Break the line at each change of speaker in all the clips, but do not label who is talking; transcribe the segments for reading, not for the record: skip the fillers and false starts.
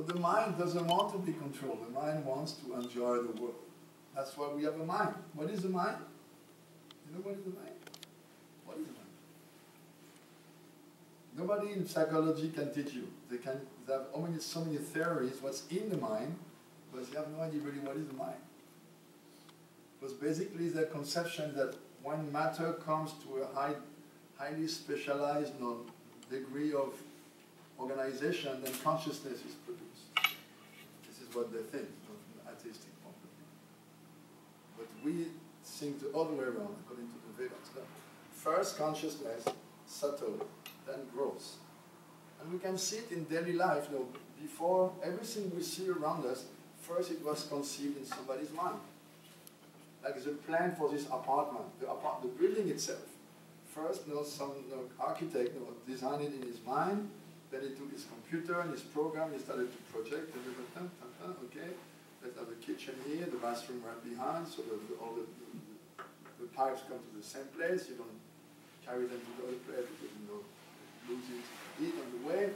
So the mind doesn't want to be controlled. The mind wants to enjoy the world. That's why we have a mind. What is the mind? You know what is the mind? What is the mind? Nobody in psychology can teach you. They have so many theories, what's in the mind, but you have no idea really what is the mind. Because basically the conception that when matter comes to a highly specialized degree of organization, then consciousness is produced. This is what they think from an atheistic point of view. But we think the other way around, according to the Vedas. First consciousness, subtle, then grows. And we can see it in daily life. Before everything we see around us, first it was conceived in somebody's mind. Like the plan for this apartment, the building itself. First, some architect designed it in his mind. Then he took his computer and his program. He started to project. Okay, let's have the kitchen here, the bathroom right behind, so all the pipes come to the same place. You don't carry them to the other place because losing heat on the way.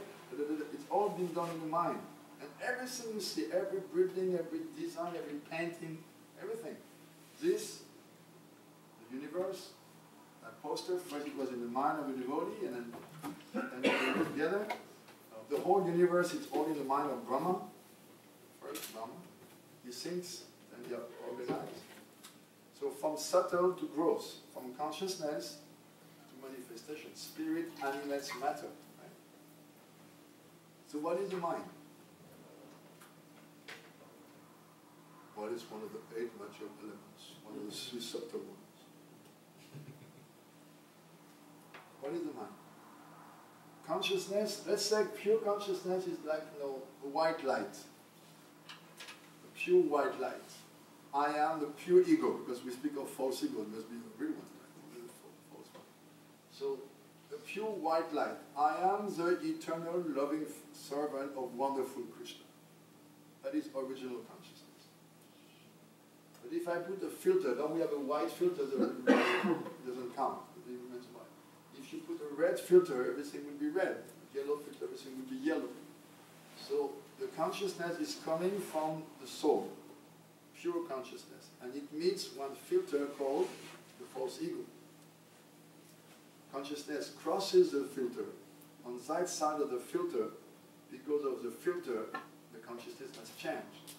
It's all been done in the mind. And everything you see, every building, every design, every painting, everything. This, the universe, that poster, first it was in the mind of a devotee, and then they put together. The whole universe is all in the mind of Brahma. First Brahma. He thinks, then he organizes. So from subtle to gross, from consciousness to manifestation. Spirit animates matter. Right? So what is the mind? What is one of the 8 material elements? One of the 3 subtle ones. What is the mind? Consciousness, let's say pure consciousness is like a white light. A pure white light. I am the pure ego, because we speak of false ego, it must be the real one, right? The false one. So, the pure white light. I am the eternal loving servant of wonderful Krishna. That is original consciousness. But if I put a filter, then we have a white filter that doesn't count. It remains white. If you put a red filter, everything will be red. A yellow filter, everything will be yellow. So the consciousness is coming from the soul, pure consciousness. And it meets one filter called the false ego. Consciousness crosses the filter. On that side of the filter, because of the filter, the consciousness has changed.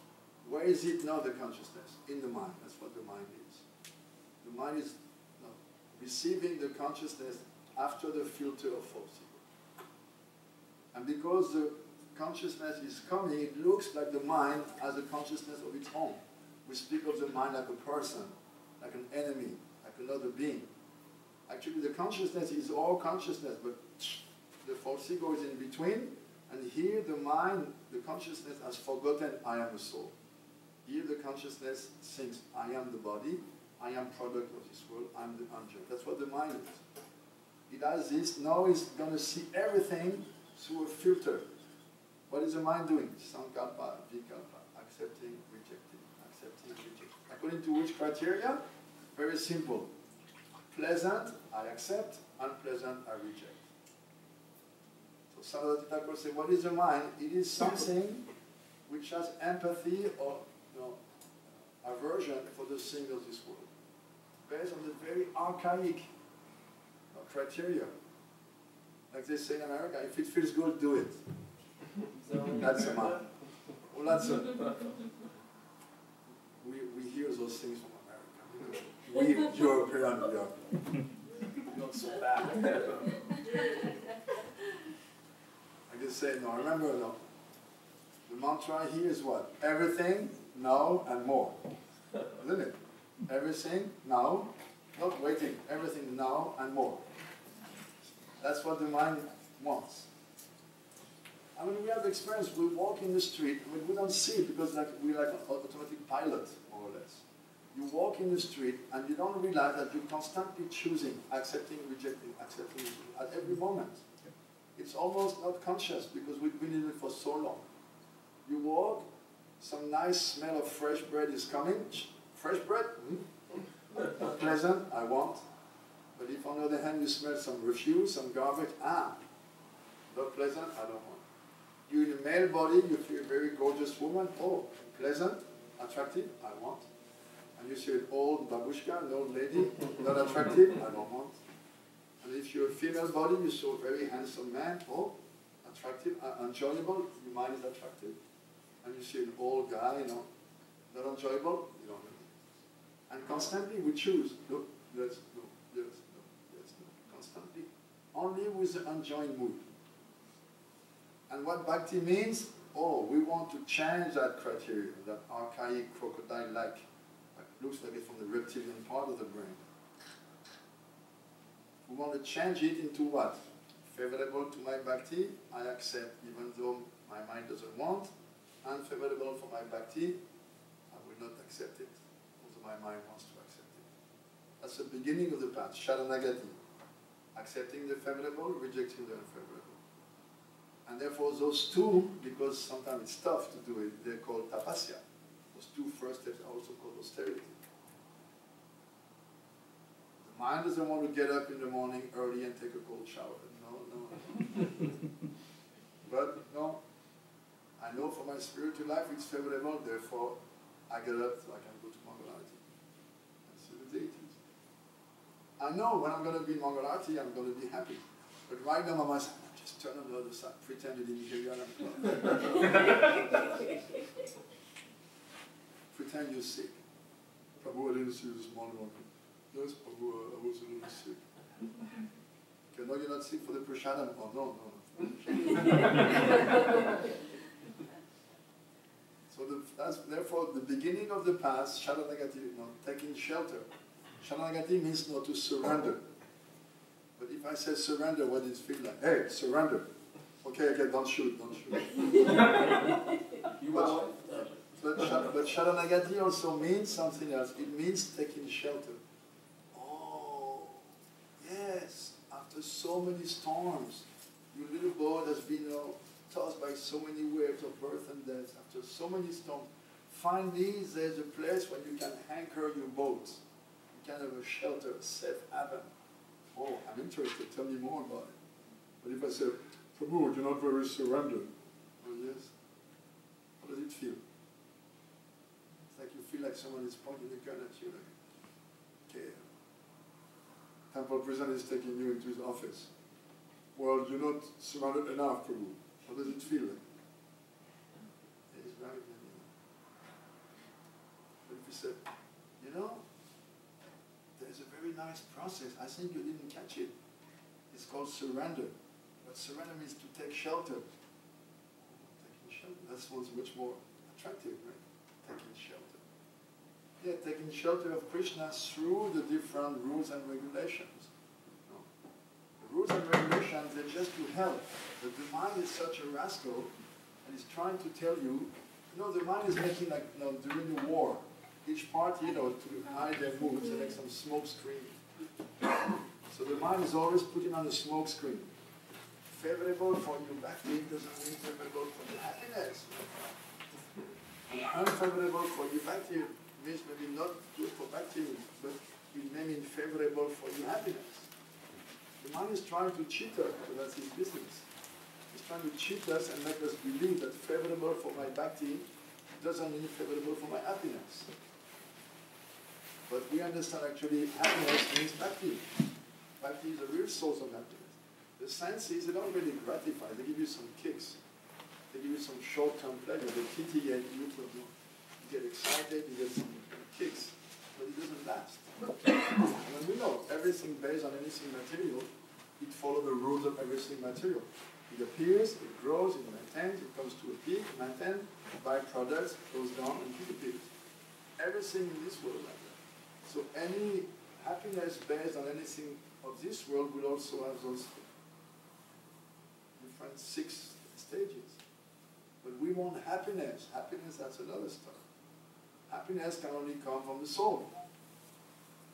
Where is it now, the consciousness? In the mind. That's what the mind is. The mind is receiving the consciousness after the filter of false ego. And because the consciousness is coming, it looks like the mind has a consciousness of its own. We speak of the mind like a person, like an enemy, like another being. Actually, the consciousness is all consciousness, but the false ego is in between, and here the mind, the consciousness has forgotten I am a soul. Here the consciousness thinks I am the body, I am product of this world, I am the angel. That's what the mind is. It has this, now it's going to see everything through a filter. What is the mind doing? Sankalpa, vikalpa, accepting, rejecting, accepting, rejecting. According to which criteria? Very simple. Pleasant, I accept. Unpleasant, I reject. So Suddhadvaiti Thakur says, what is the mind? It is something which has empathy or aversion for the things of this world, based on the very archaic criteria. Like they say in America, if it feels good, do it. That's a mind. Well, that's a... We hear those things from America. We European, we are not so bad. I just say, no, remember, the mantra here is what? Everything, now, and more. Isn't it? Everything, now, not waiting. Everything, now, and more. That's what the mind wants. I mean, we have experience. We walk in the street. I mean, we don't see it because we're like an automatic pilot, more or less. You walk in the street and you don't realize that you're constantly choosing, accepting, rejecting, at every moment. It's almost not conscious because we've been in it for so long. You walk, some nice smell of fresh bread is coming. Fresh bread? Not pleasant, I want. But if on the other hand you smell some refuse, some garbage, not pleasant, I don't want. You're in a male body, you feel a very gorgeous woman, oh, pleasant, attractive, I want. And you see an old babushka, an old lady, not attractive, I don't want. And if you're a female body, you saw a very handsome man, oh, attractive, enjoyable, your mind is attractive. And you see an old guy, not enjoyable, you don't know. And constantly we choose, no, yes, no, yes, no, yes, no, constantly. Only with the enjoying mood. And what bhakti means, oh, we want to change that criteria, that archaic crocodile-like, looks like it's from the reptilian part of the brain. We want to change it into what? Favorable to my bhakti, I accept even though my mind doesn't want. Unfavorable for my bhakti, I will not accept it, although my mind wants to accept it. That's the beginning of the path, sharanagati. Accepting the favorable, rejecting the unfavorable. And therefore those two, because sometimes it's tough to do it, they're called tapasya. Those two first steps are also called austerity. The mind doesn't want to get up in the morning early and take a cold shower. No. But no, I know for my spiritual life it's favorable, therefore I get up so I can go to Mangalarti and see the deities. I know when I'm going to be in Mangalarti, I'm going to be happy. But right now, Mama said, just turn on the other side, pretend you didn't hear your alarm. Pretend you're sick. Prabhu, I didn't see you this morning. Yes, Prabhu, I was a little sick. Okay, no, you're not sick for the prasadam. Oh, no. So that's therefore the beginning of the path, sharanagati, taking shelter. Sharanagati means not to surrender. But if I say surrender, what does it feel like? Hey, surrender. Okay, don't shoot. But sharanagati also means something else. It means taking shelter. Oh, yes, after so many storms, your little boat has been tossed by so many waves of birth and death. After so many storms, finally there's a place where you can anchor your boat. You can have a shelter, a safe haven. Oh, I'm interested, tell me more about it. But if I say, Prabhu, you're not very surrendered. Oh, yes. How does it feel? It's like you feel like someone is pointing a gun at you. Like, okay, temple president is taking you into his office. Well, you're not surrounded enough, Prabhu. How does it feel like? He's right. But if you say, there's a very nice process. I think you didn't catch it. It's called surrender. But surrender means to take shelter. Taking shelter. That sounds much more attractive, right? Taking shelter. Yeah, taking shelter of Krishna through the different rules and regulations. The rules and regulations, they're just to help. But the mind is such a rascal, and it's trying to tell you, the mind is making like, during the war, each party, to hide their moves, they make some smoke screen. So the mind is always putting on a smoke screen. Favorable for you bhakti doesn't mean favorable for your happiness. And unfavorable for you bhakti means maybe not good for bhakti, but it may mean favorable for your happiness. The mind is trying to cheat us, so that's his business. He's trying to cheat us and make us believe that favorable for my bhakti doesn't mean favorable for my happiness. But we understand actually happiness means bhakti. Bhakti is a real source of happiness. The senses, they don't really gratify. They give you some kicks. They give you some short-term pleasure. They titillate you to get excited, you get some kicks. But it doesn't last. And we know everything based on anything material, it follows the rules of everything material. It appears, it grows, it maintains, it comes to a peak, maintains, byproducts, goes down and disappears. Everything in this world is like that. So any happiness based on anything of this world will also have those different 6 stages. But we want happiness. Happiness, that's another stuff. Happiness can only come from the soul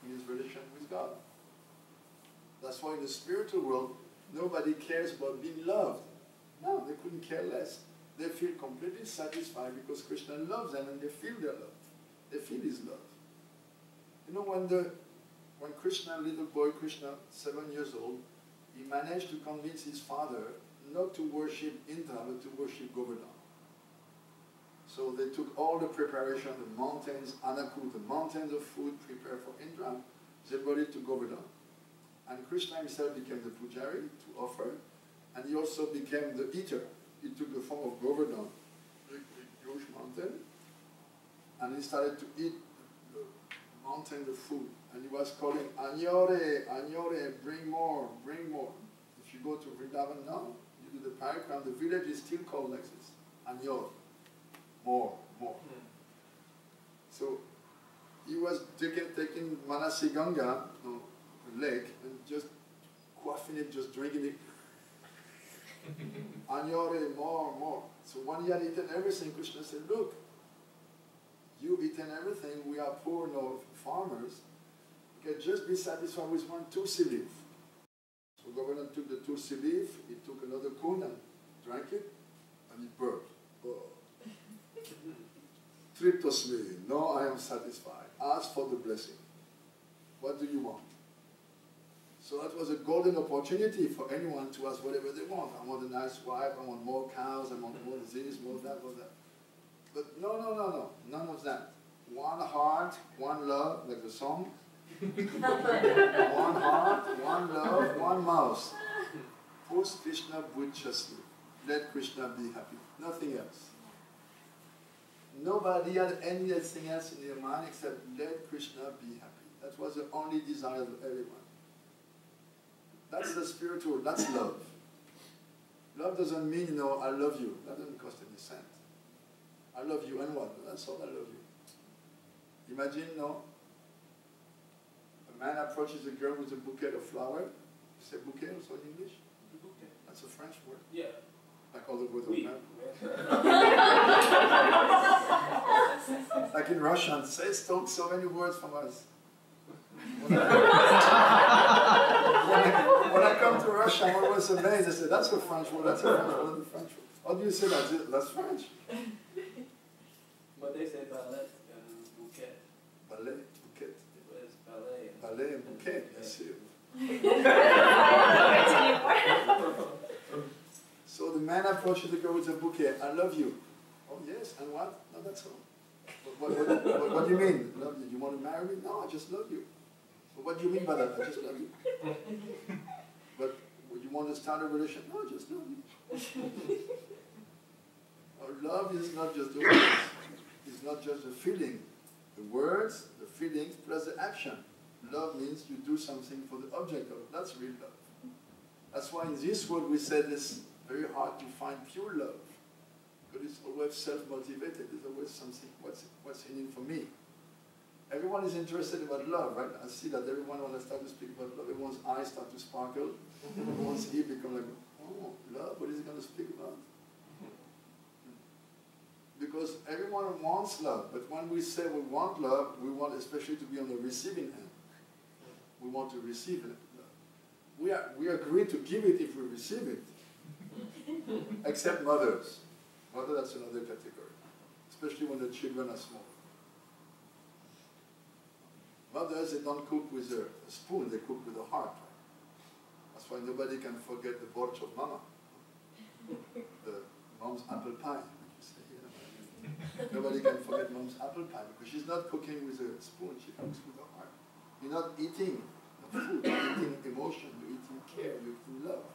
in his relation with God. That's why in the spiritual world, nobody cares about being loved. No, they couldn't care less. They feel completely satisfied because Krishna loves them and they feel their love. They feel his love. When Krishna, little boy Krishna, 7 years old, he managed to convince his father not to worship Indra, but to worship Govardhan. So they took all the preparation, the mountains, Anaku, the mountains of food prepared for Indra, they brought it to Govardhan. And Krishna himself became the pujari to offer, and he also became the eater. He took the form of Govardhan, the huge mountain, and he started to eat the mountain of food. And he was calling, Anyore, Anyore, bring more, bring more. If you go to Vrindavan now, you do the parikram, the village is still called like this, Anyore, more, more. So he was taking Manasi Ganga, no, lake, and just quaffing it, just drinking it. Anyore, more, more. So when he had eaten everything, Krishna said, look, you've eaten everything, we are poor, no farmers, you can just be satisfied with one tulsi leaf. So Govardhan took the tulsi leaf, he took another kun and drank it, and he burped. Oh. Triptosme, no, I am satisfied. Ask for the blessing. What do you want? So that was a golden opportunity for anyone to ask whatever they want. I want a nice wife, I want more cows, I want more this, more that, more that. But no, no, no, no, none of that. One heart, one love, like the song. One heart, one love, one mouth. Post Krishna Bhuchasli. Let Krishna be happy. Nothing else. Nobody had anything else in their mind except let Krishna be happy. That was the only desire of everyone. That's the spiritual, that's love. Love doesn't mean, you know, I love you. That doesn't cost any cent. I love you and what? That's all I love you. Imagine, no, a man approaches a girl with a bouquet of flowers. You say bouquet also in English?
Bouquet.
That's a French word.
Yeah.
Like all the words
Oui.
of man. Like in Russian, say stole so many words from us. When I come to Russia, I'm always amazed. I say, that's a French word, that's a French word, that's a French word. How do you say that? That's French.
But they say ballet and bouquet.
Ballet, bouquet.
It's ballet.
Ballet and bouquet, yes. So the man approaches the girl with a bouquet. I love you. Oh yes, and what? No, that's all. What do you mean? Love you? You want to marry me? No, I just love you. But what do you mean by that? I just love you. But you want to start a relationship? No, I just love you. Love is not just the words. It's not just the feeling. The words, the feelings, plus the action. Love means you do something for the object of it. That's real love. That's why in this world we said it's very hard to find pure love. Because it's always self-motivated. There's always something, what's in it for me. Everyone is interested about love, right? I see that everyone, when I start to speak about love, everyone's eyes start to sparkle. Everyone's ear become like, oh, love, what is he going to speak about? Because everyone wants love, but when we say we want love, we want especially to be on the receiving end. We want to receive it. We agree to give it if we receive it. Except mothers. Mother, that's another category. Especially when the children are small. Mothers, they don't cook with a spoon, they cook with a heart. That's why nobody can forget the borch of mama. The mom's apple pie. Nobody can forget mom's apple pie because she's not cooking with a spoon, she cooks with her heart. You're not eating food, you're eating emotion, you're eating care, you're eating love.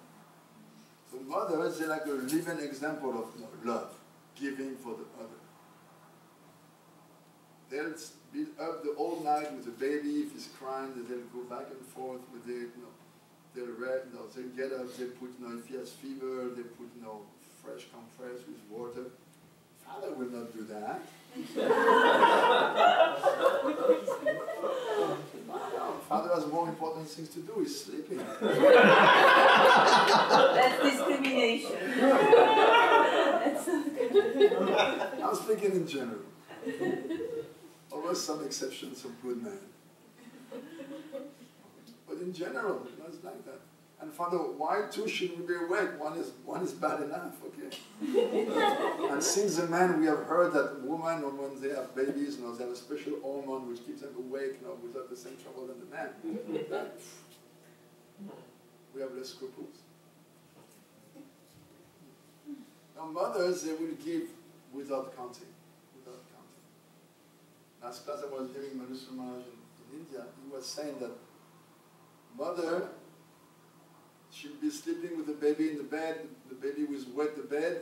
So mothers, they're like a living example of love, giving for the other. They'll be up the whole night with the baby. If he's crying, they'll go back and forth with it. They'll read, they'll get up, they put, if he has fever, they put, fresh compress with water. Father will not do that. Father has more important things to do, he's sleeping.
That's discrimination.
I'm speaking in general. Always some exceptions of good men. But in general, it's like that. And Father, why two should we be awake? One is bad enough, okay? And since the man, we have heard that women, when they have babies, they have a special hormone which keeps them awake without the same trouble than the man. We have less scruples. Now mothers, they will give without counting. Without counting. Last class I was hearing Manusra Maharaj in India, he was saying that mother, she'll be sleeping with the baby in the bed, the baby will wet the bed,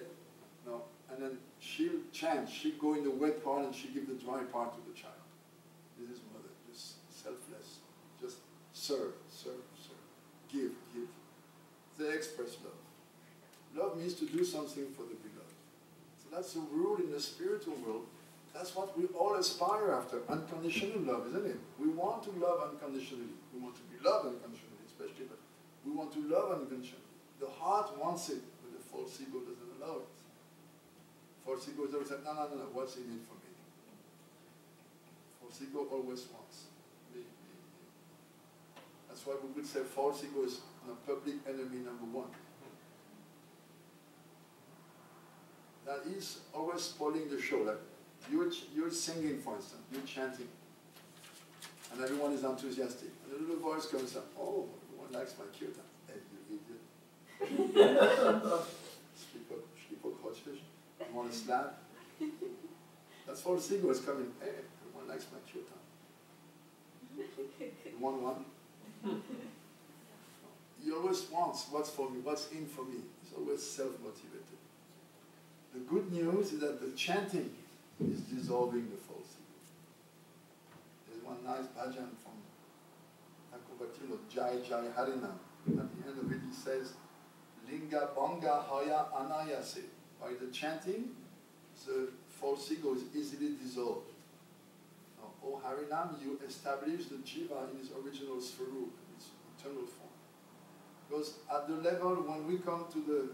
no, and then she'll chant, she'll go in the wet part and she'll give the dry part to the child. This is mother, just selfless, just serve, serve, serve, give, give. They express love. Love means to do something for the beloved. So that's the rule in the spiritual world. That's what we all aspire after, unconditional love, isn't it? We want to love unconditionally. We want to be loved unconditionally, especially, but we want to love unconditionally. The heart wants it, but the false ego doesn't allow it. False ego is always like, no, no, no, no, what's in it for me? False ego always wants me, me, me. That's why we would say false ego is public enemy number one. That is always spoiling the show. Like you're singing, for instance, you're chanting, and everyone is enthusiastic. And a little voice comes up, oh, everyone likes my kirtan. Hey, you idiot. You want to slap? That's false ego is coming, hey, everyone likes my kirtan. You want one? He always wants what's for me, what's in for me. He's always self-motivated. The good news is that the chanting is dissolving the false ego. There's one nice bhajan from Thakur Jai Jai Harinam. At the end of it he says, Linga Banga Haya Anayase. By the chanting, the false ego is easily dissolved. Now, O Harinam, you establish the jiva in its original svarup, its eternal form. Because at the level, when we come to the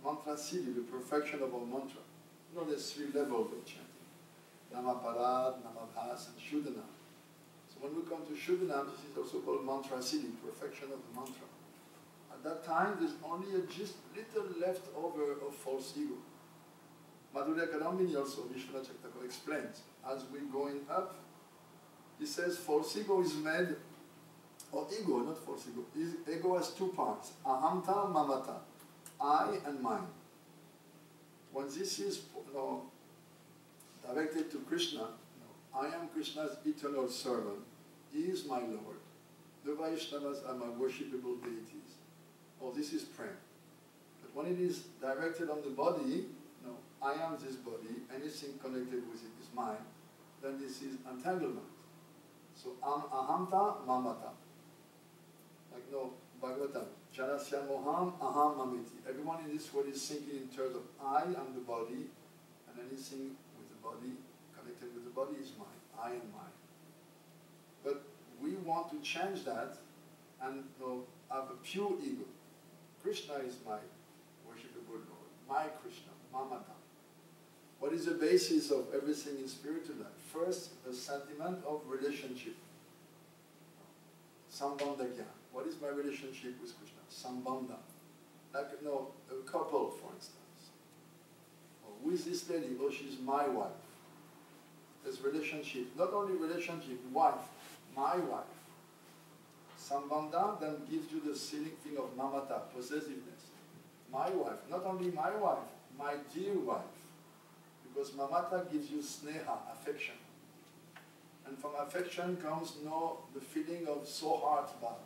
mantra siddhi, the perfection of our mantra, you know there's 3 levels of chanting. Namaparad, Namabhas, and Shuddhanam. So when we come to Shuddhanam, this is also called mantra siddhi, perfection of the mantra. At that time, there's only just little left over of false ego. Madhurya Kadambini also, Vishwanath Chakravarti explains, as we're going up, he says false ego is made, or ego, not false ego. Ego has 2 parts, ahamta, mamata, I and mine. When this is directed to Krishna, I am Krishna's eternal servant, he is my Lord. The Vaishnavas are my worshipable deities. Oh, this is prema. But when it is directed on the body, I am this body, anything connected with it is mine, then this is entanglement. So, ahamta mamata. Like Bhagavatam, Janasya moham aham mamiti. Everyone in this world is thinking in terms of I am the body, and anything with the body, connected with the body is mine. I am mine. But we want to change that and have a pure ego. Krishna is my worshipable Lord, my Krishna, mamata. What is the basis of everything in spiritual life? First, the sentiment of relationship. Sambandha Gyan. What is my relationship with Krishna? Sambandha. Like, a couple, for instance. Who is this lady? Oh, she's my wife. There's relationship. Not only relationship, wife, my wife. Sambandha then gives you the feeling of mamata, possessiveness. My wife. Not only my wife, my dear wife. Because mamata gives you sneha, affection. And from affection comes the feeling of sohart bhav,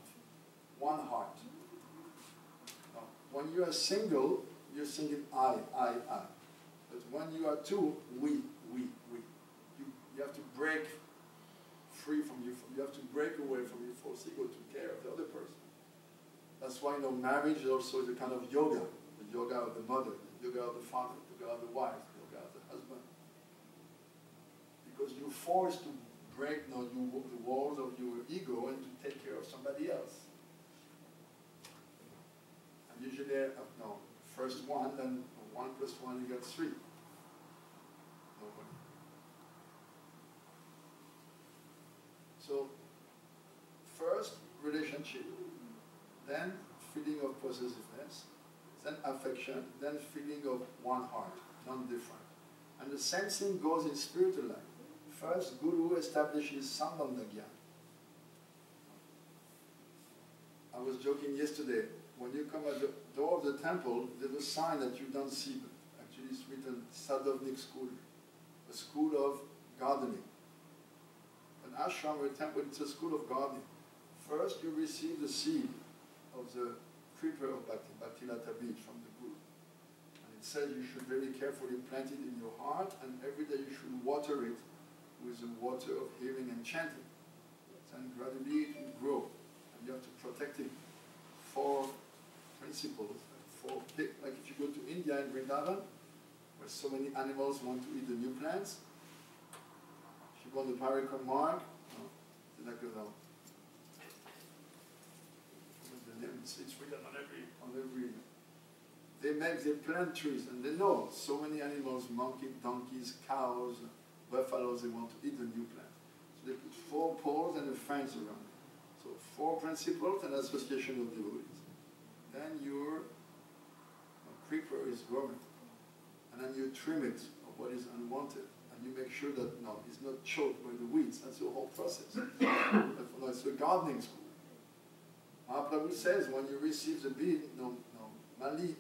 one heart. Now, when you are single, you're singing I. But when you are two, we. You have to break free from you. You have to break away from your false ego to care of the other person. That's why marriage also is a kind of yoga. The yoga of the mother, the yoga of the father, the yoga of the wife, the yoga of the husband. Because you're forced to break the walls of your ego and to take care of somebody else. And usually, first one, then 1 + 1, you get 3. Nobody. So, first, relationship, then feeling of possessiveness, then affection, then feeling of one heart, non-different. And the same thing goes in spiritual life. First, Guru establishes Sambandha Gyan. I was joking yesterday, when you come at the door of the temple, there's a sign that you don't see, but actually is written Sadhavnik school, a school of gardening. An ashram or a temple, it's a school of gardening. First you receive the seed of the creeper of Bhakti, Bhaktivedanta Swami from the Guru. And it says you should very carefully plant it in your heart, and every day you should water it with the water of hearing and chanting. And gradually it will grow. And you have to protect it. 4 principles. Like if you go to India and Vrindavan, where so many animals want to eat the new plants, if you go on the parikram mark, it's written on every. They plant trees, and they know so many animals, monkeys, donkeys, cows, buffaloes, they want to eat the new plant. So they put 4 poles and a fence around it. So 4 principles and association of devotees. Then your creeper is growing. And then you trim it of what is unwanted. And you make sure that it's not choked by the weeds. That's the whole process. But it's a gardening school. Mahaprabhu says when you receive the bead, Mali,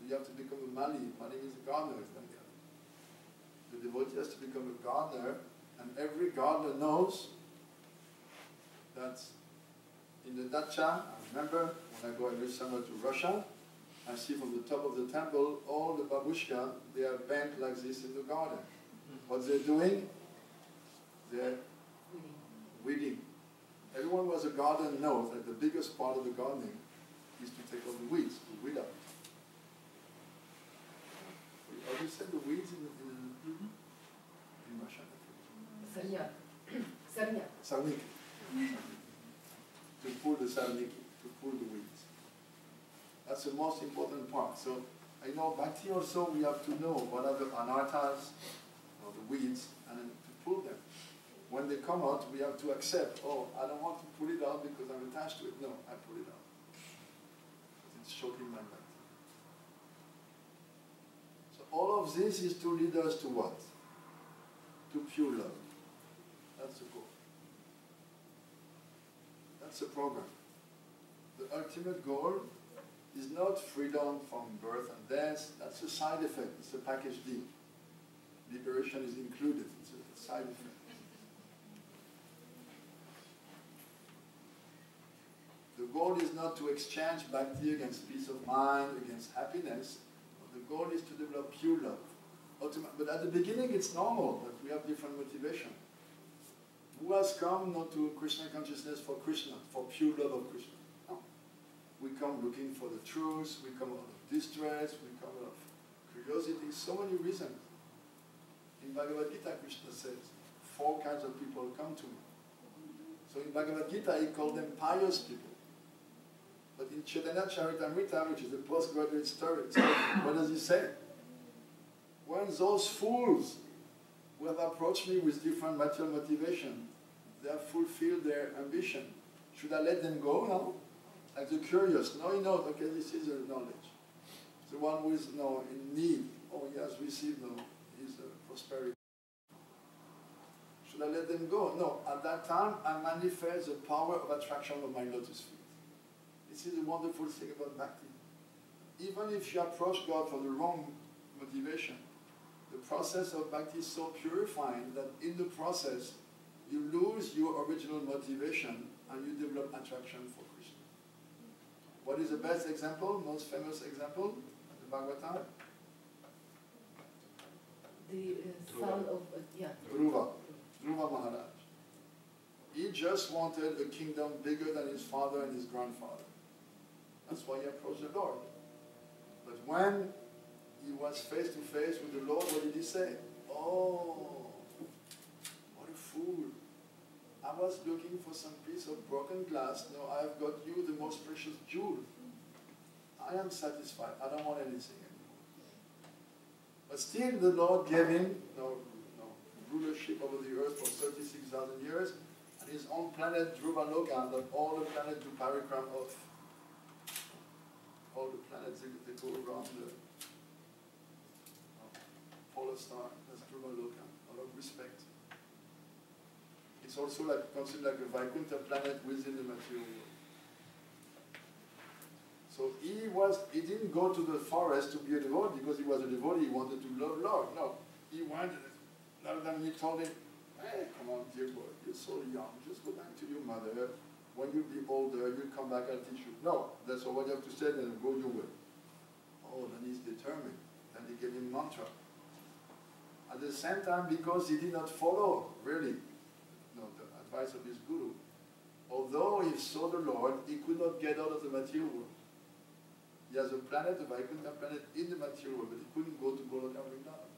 you have to become a Mali. Mali means a gardener. The devotee has to become a gardener, and every gardener knows that in the dacha, I remember when I go every summer to Russia, I see from the top of the temple all the babushka, they are bent like this in the garden. What they're doing? They're weeding. Everyone who has a garden knows that the biggest part of the gardening is to take all the weeds, to weed out. How do you say the weeds in Russian? Sarnik. To pull the sarniki, to pull the weeds. That's the most important part. So I know Bhakti also, we have to know what are the anarthas, or the weeds, and then to pull them. When they come out, we have to accept, I don't want to pull it out because I'm attached to it. No, I pull it out. It's choking my Bhakti. So all of this is to lead us to what? To pure love. That's the goal. That's the program. The ultimate goal is not freedom from birth and death. That's a side effect. It's a package deal. Liberation is included. It's a side effect. The goal is not to exchange bhakti against peace of mind, against happiness. The goal is to develop pure love. But at the beginning it's normal that we have different motivation. Who has come not to Krishna consciousness for Krishna, for pure love of Krishna? No. We come looking for the truth, we come out of distress, we come out of curiosity, so many reasons. In Bhagavad Gita, Krishna says, 4 kinds of people come to me. So in Bhagavad Gita, he called them pious people. But in Chaitanya Charitamrita, which is the postgraduate story, what does he say? When those fools who have approached me with different material motivation, they have fulfilled their ambition, should I let them go now? Like the curious, no, he knows, okay, this is the knowledge. The one who is in need, he has received his prosperity. Should I let them go? No, at that time I manifest the power of attraction of my lotus feet. This is a wonderful thing about Bhakti. Even if you approach God for the wrong motivation, the process of Bhakti is so purifying that in the process you lose your original motivation and you develop attraction for Krishna. What is the best example, most famous example? The Bhagavatam?
The son of,
Dhruva Maharaj. He just wanted a kingdom bigger than his father and his grandfather. That's why he approached the Lord. But when he was face to face with the Lord, what did he say? Oh, what a fool. I was looking for some piece of broken glass. No, I have got you the most precious jewel. I am satisfied. I don't want anything anymore. But still the Lord gave him rulership over the earth for 36,000 years, and his own planet Dhruvaloka, that all the planets do parikram of. All the planets, they go around the polar star. That's Dhruvaloka, out of respect. It's also considered like a Vaikuntha planet within the material world. So he he didn't go to the forest to be a devotee because he was a devotee, he wanted to love Lord. No, he wanted it. Narada Muni told him, hey, come on, dear boy, you're so young, just go back to your mother. When you'll be older, you'll come back, I'll teach you. No, that's all what you have to say, then go your way. Oh, then he's determined. Then he gave him mantra. At the same time, because he did not follow, really, the advice of his guru, although he saw the Lord, he could not get out of the material world. He has a planet, a Vaikuntha planet in the material world, but he couldn't go to Goloka Vrindavan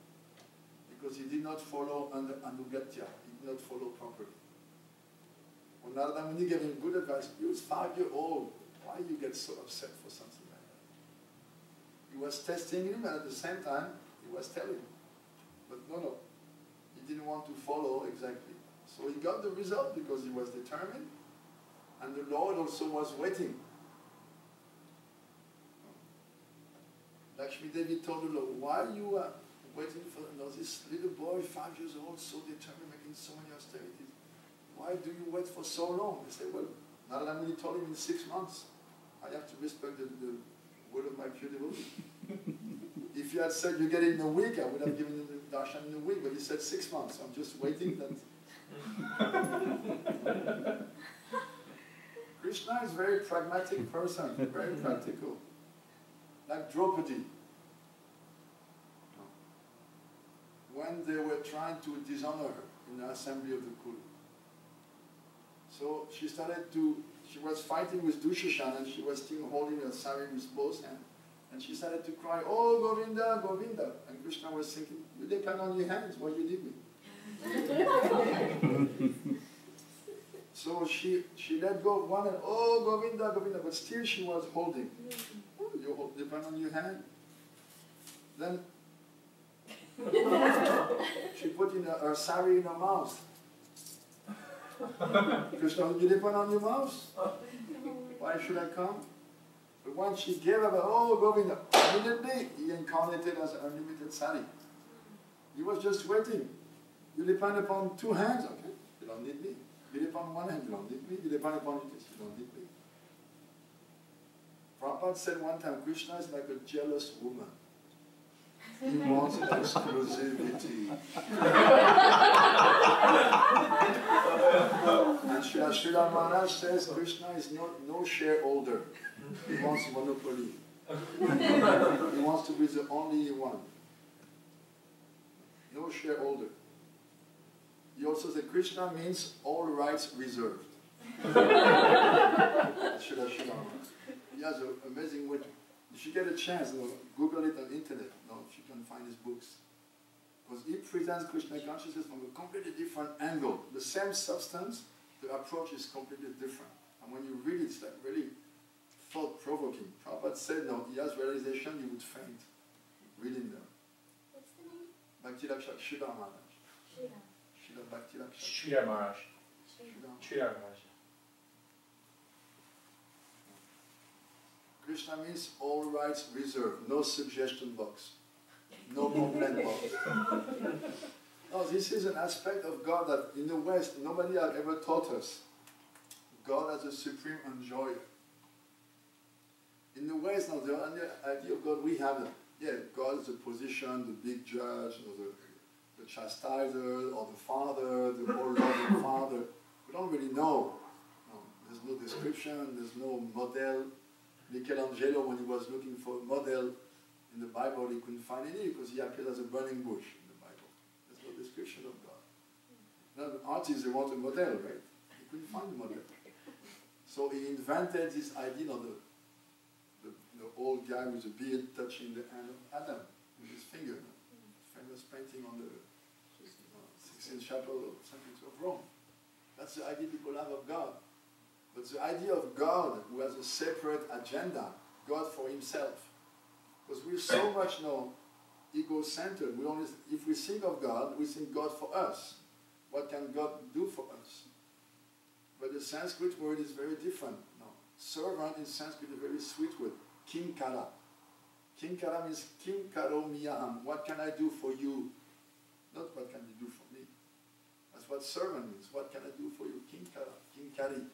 because he did not follow under Anugatya. He did not follow properly. When Narada Muni gave him good advice, he was 5 years old. Why you get so upset for something like that? He was testing him, and at the same time, he was telling him. But no, he didn't want to follow exactly. So he got the result because he was determined, and the Lord also was waiting. Lakshmi Devi told the Lord, why you are waiting for this little boy, 5 years old, so determined, making so many austerities? Why do you wait for so long? They say, well, Narada Muni told him in 6 months. I have to respect the word of my pure devotee. If you had said you get it in a week, I would have given him the darshan in a week, but he said 6 months. I'm just waiting that. Krishna is a very pragmatic person, very practical. Like Draupadi. When they were trying to dishonor her in the assembly of the Kuru. So she was fighting with Dushashan and she was still holding her sari with both hands. And she started to cry, oh Govinda, Govinda. And Krishna was thinking, you depend on your hands, what you did me. So she let go of one hand, oh Govinda, Govinda, but still she was holding. You depend on your hand. Then she put in her sari in her mouth. Krishna, you depend on your mouth? Why should I come? But once she gave up, oh Govinda, immediately he incarnated as an unlimited sari. He was just waiting. You depend upon 2 hands, okay? You don't need me. You depend on 1 hand, you don't need me. You depend upon this, you don't need me. Prabhupada said one time, Krishna is like a jealous woman. He wants exclusivity. And Srila Maharaj says Krishna is no shareholder. He wants monopoly. He wants to be the only one. No shareholder. He also said Krishna means all rights reserved. Srila Maharaj. He has an amazing way. If you get a chance, Google it on the internet, if you can find his books. Because he presents Krishna consciousness from a completely different angle. The same substance, the approach is completely different. And when you read it, it's like really thought-provoking. Prabhupada said, no, he has realization, he would faint reading them.
What's the name?
Bhakti Lakshak Srila Maharaj. Srila Bhakti Lakshak.
Srila Maharaj. Srila Maharaj.
Krishna means all rights reserved, no suggestion box, no complaint box. No, this is an aspect of God that in the West nobody has ever taught us. God as a supreme enjoyer. In the West, now the only idea of God we have, God is the position, the big judge, the chastiser, or the father, the all loving father. We don't really know. No, there's no description, there's no model. Michelangelo, when he was looking for a model in the Bible, he couldn't find any because he appeared as a burning bush in the Bible. There's no description of God. Now, the artists, they want a model, right? He couldn't find a model. So he invented this idea of the old guy with a beard touching the hand of Adam with his finger. Famous painting on the Sixtine Chapel of St. Peter of Rome. That's the idea people have of God. But the idea of God who has a separate agenda, God for himself. Because we're so much now ego-centered. If we think of God, we think God for us. What can God do for us? But the Sanskrit word is very different. No. Servant in Sanskrit is a very sweet word. Kinkara. Kinkara means kinkaro miyaham. What can I do for you? Not what can you do for me. That's what servant means. What can I do for you? Kinkara. Kinkari.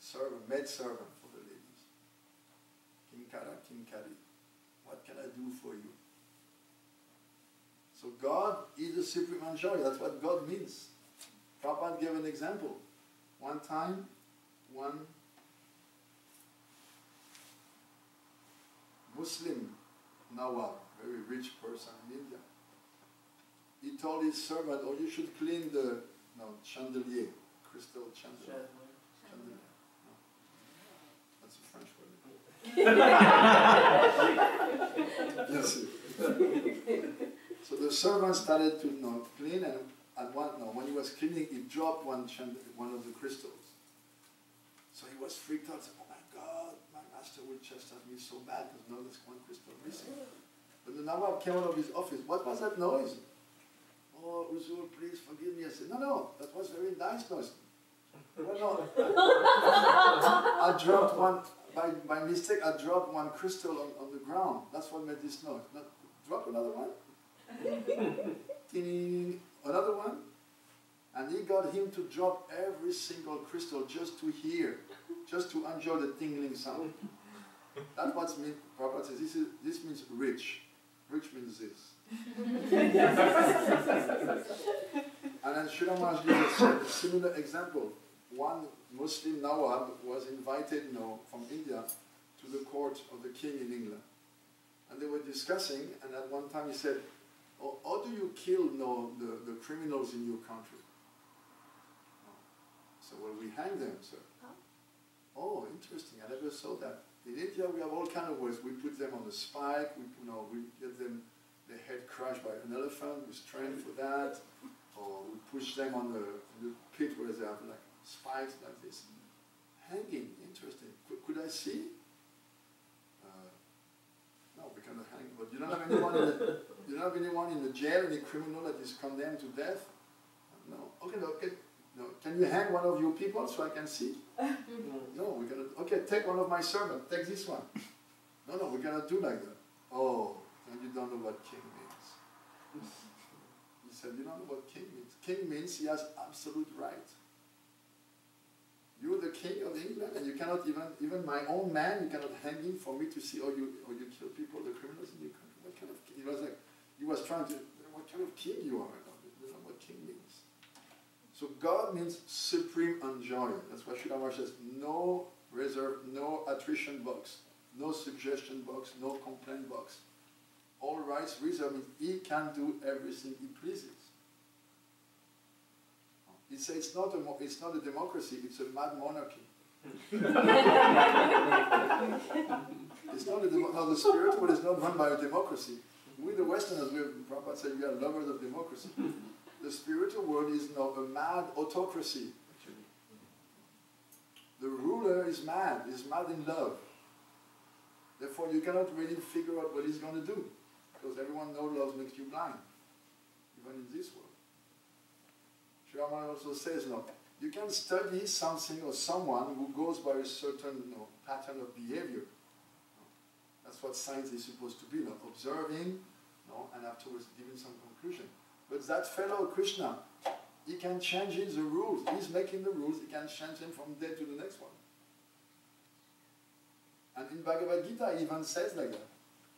Servant, maid servant for the ladies. Kinkara Kinkari. What can I do for you? So God is the supreme enjoyer. That's what God means. Prabhupada gave an example. One time, one Muslim Nawab, very rich person in India, he told his servant, oh, you should clean the chandelier, crystal chandelier. Chandelier. No. That's a French word. Yes. So the servant started to clean, and when he was cleaning, he dropped one of the crystals. So he was freaked out. Said, oh my God, my master will chastise me so bad because now there's one crystal missing. But the Nawab came out of his office. What was that noise? Oh, Uzur, please forgive me. I said, no, that was very nice noise. Well, no. I dropped one, by mistake, I dropped one crystal on the ground. That's what made this noise. Drop another one. Another one. And he got him to drop every single crystal just to hear, just to enjoy the tingling sound. That's what Prabhupada says. This means rich. Rich means this. And then Srila Maharaj said a similar example. One Muslim Nawab was invited from India to the court of the king in England. And they were discussing, and at one time he said, oh, how do you kill the criminals in your country? So, well, we hang them, sir. Huh? Oh, interesting, I never saw that. In India we have all kinds of ways. We put them on a spike, we get them their head crushed by an elephant, we train for that, or we push them on the pit where they have like spikes like this. Hanging, interesting. Could I see? No, we cannot hang. But you don't have anyone in the jail, any criminal that is condemned to death? No. Okay. No. Can you hang one of your people so I can see? No, we cannot. Okay, take one of my servants. Take this one. No, we cannot do like that. Oh, and you don't know what king means. He said, you don't know what king means. King means he has absolute right. You're the king of England, and you cannot even my own man, you cannot hang him for me to see how you kill people, the criminals in your country. What kind of king? He was trying to, what kind of king you are? You don't know what king means. So God means supreme enjoyer. That's why Srila Maharaj says, no reserve, no attrition box, no suggestion box, no complaint box. All rights reserved means he can do everything he pleases. He says it's not a democracy, it's a mad monarchy. It's not the spiritual is not run by a democracy. We the Westerners, Prabhupada said we are lovers of democracy. The spiritual world is now a mad autocracy. The ruler is mad in love. Therefore you cannot really figure out what he's going to do. Because everyone knows love makes you blind. Even in this world. Srila Maharaj also says, you can study something or someone who goes by a certain pattern of behavior. That's what science is supposed to be, observing, and afterwards giving some conclusion. But that fellow Krishna, he can change the rules. He's making the rules, he can change them from day to the next one. And in Bhagavad Gita he even says like that.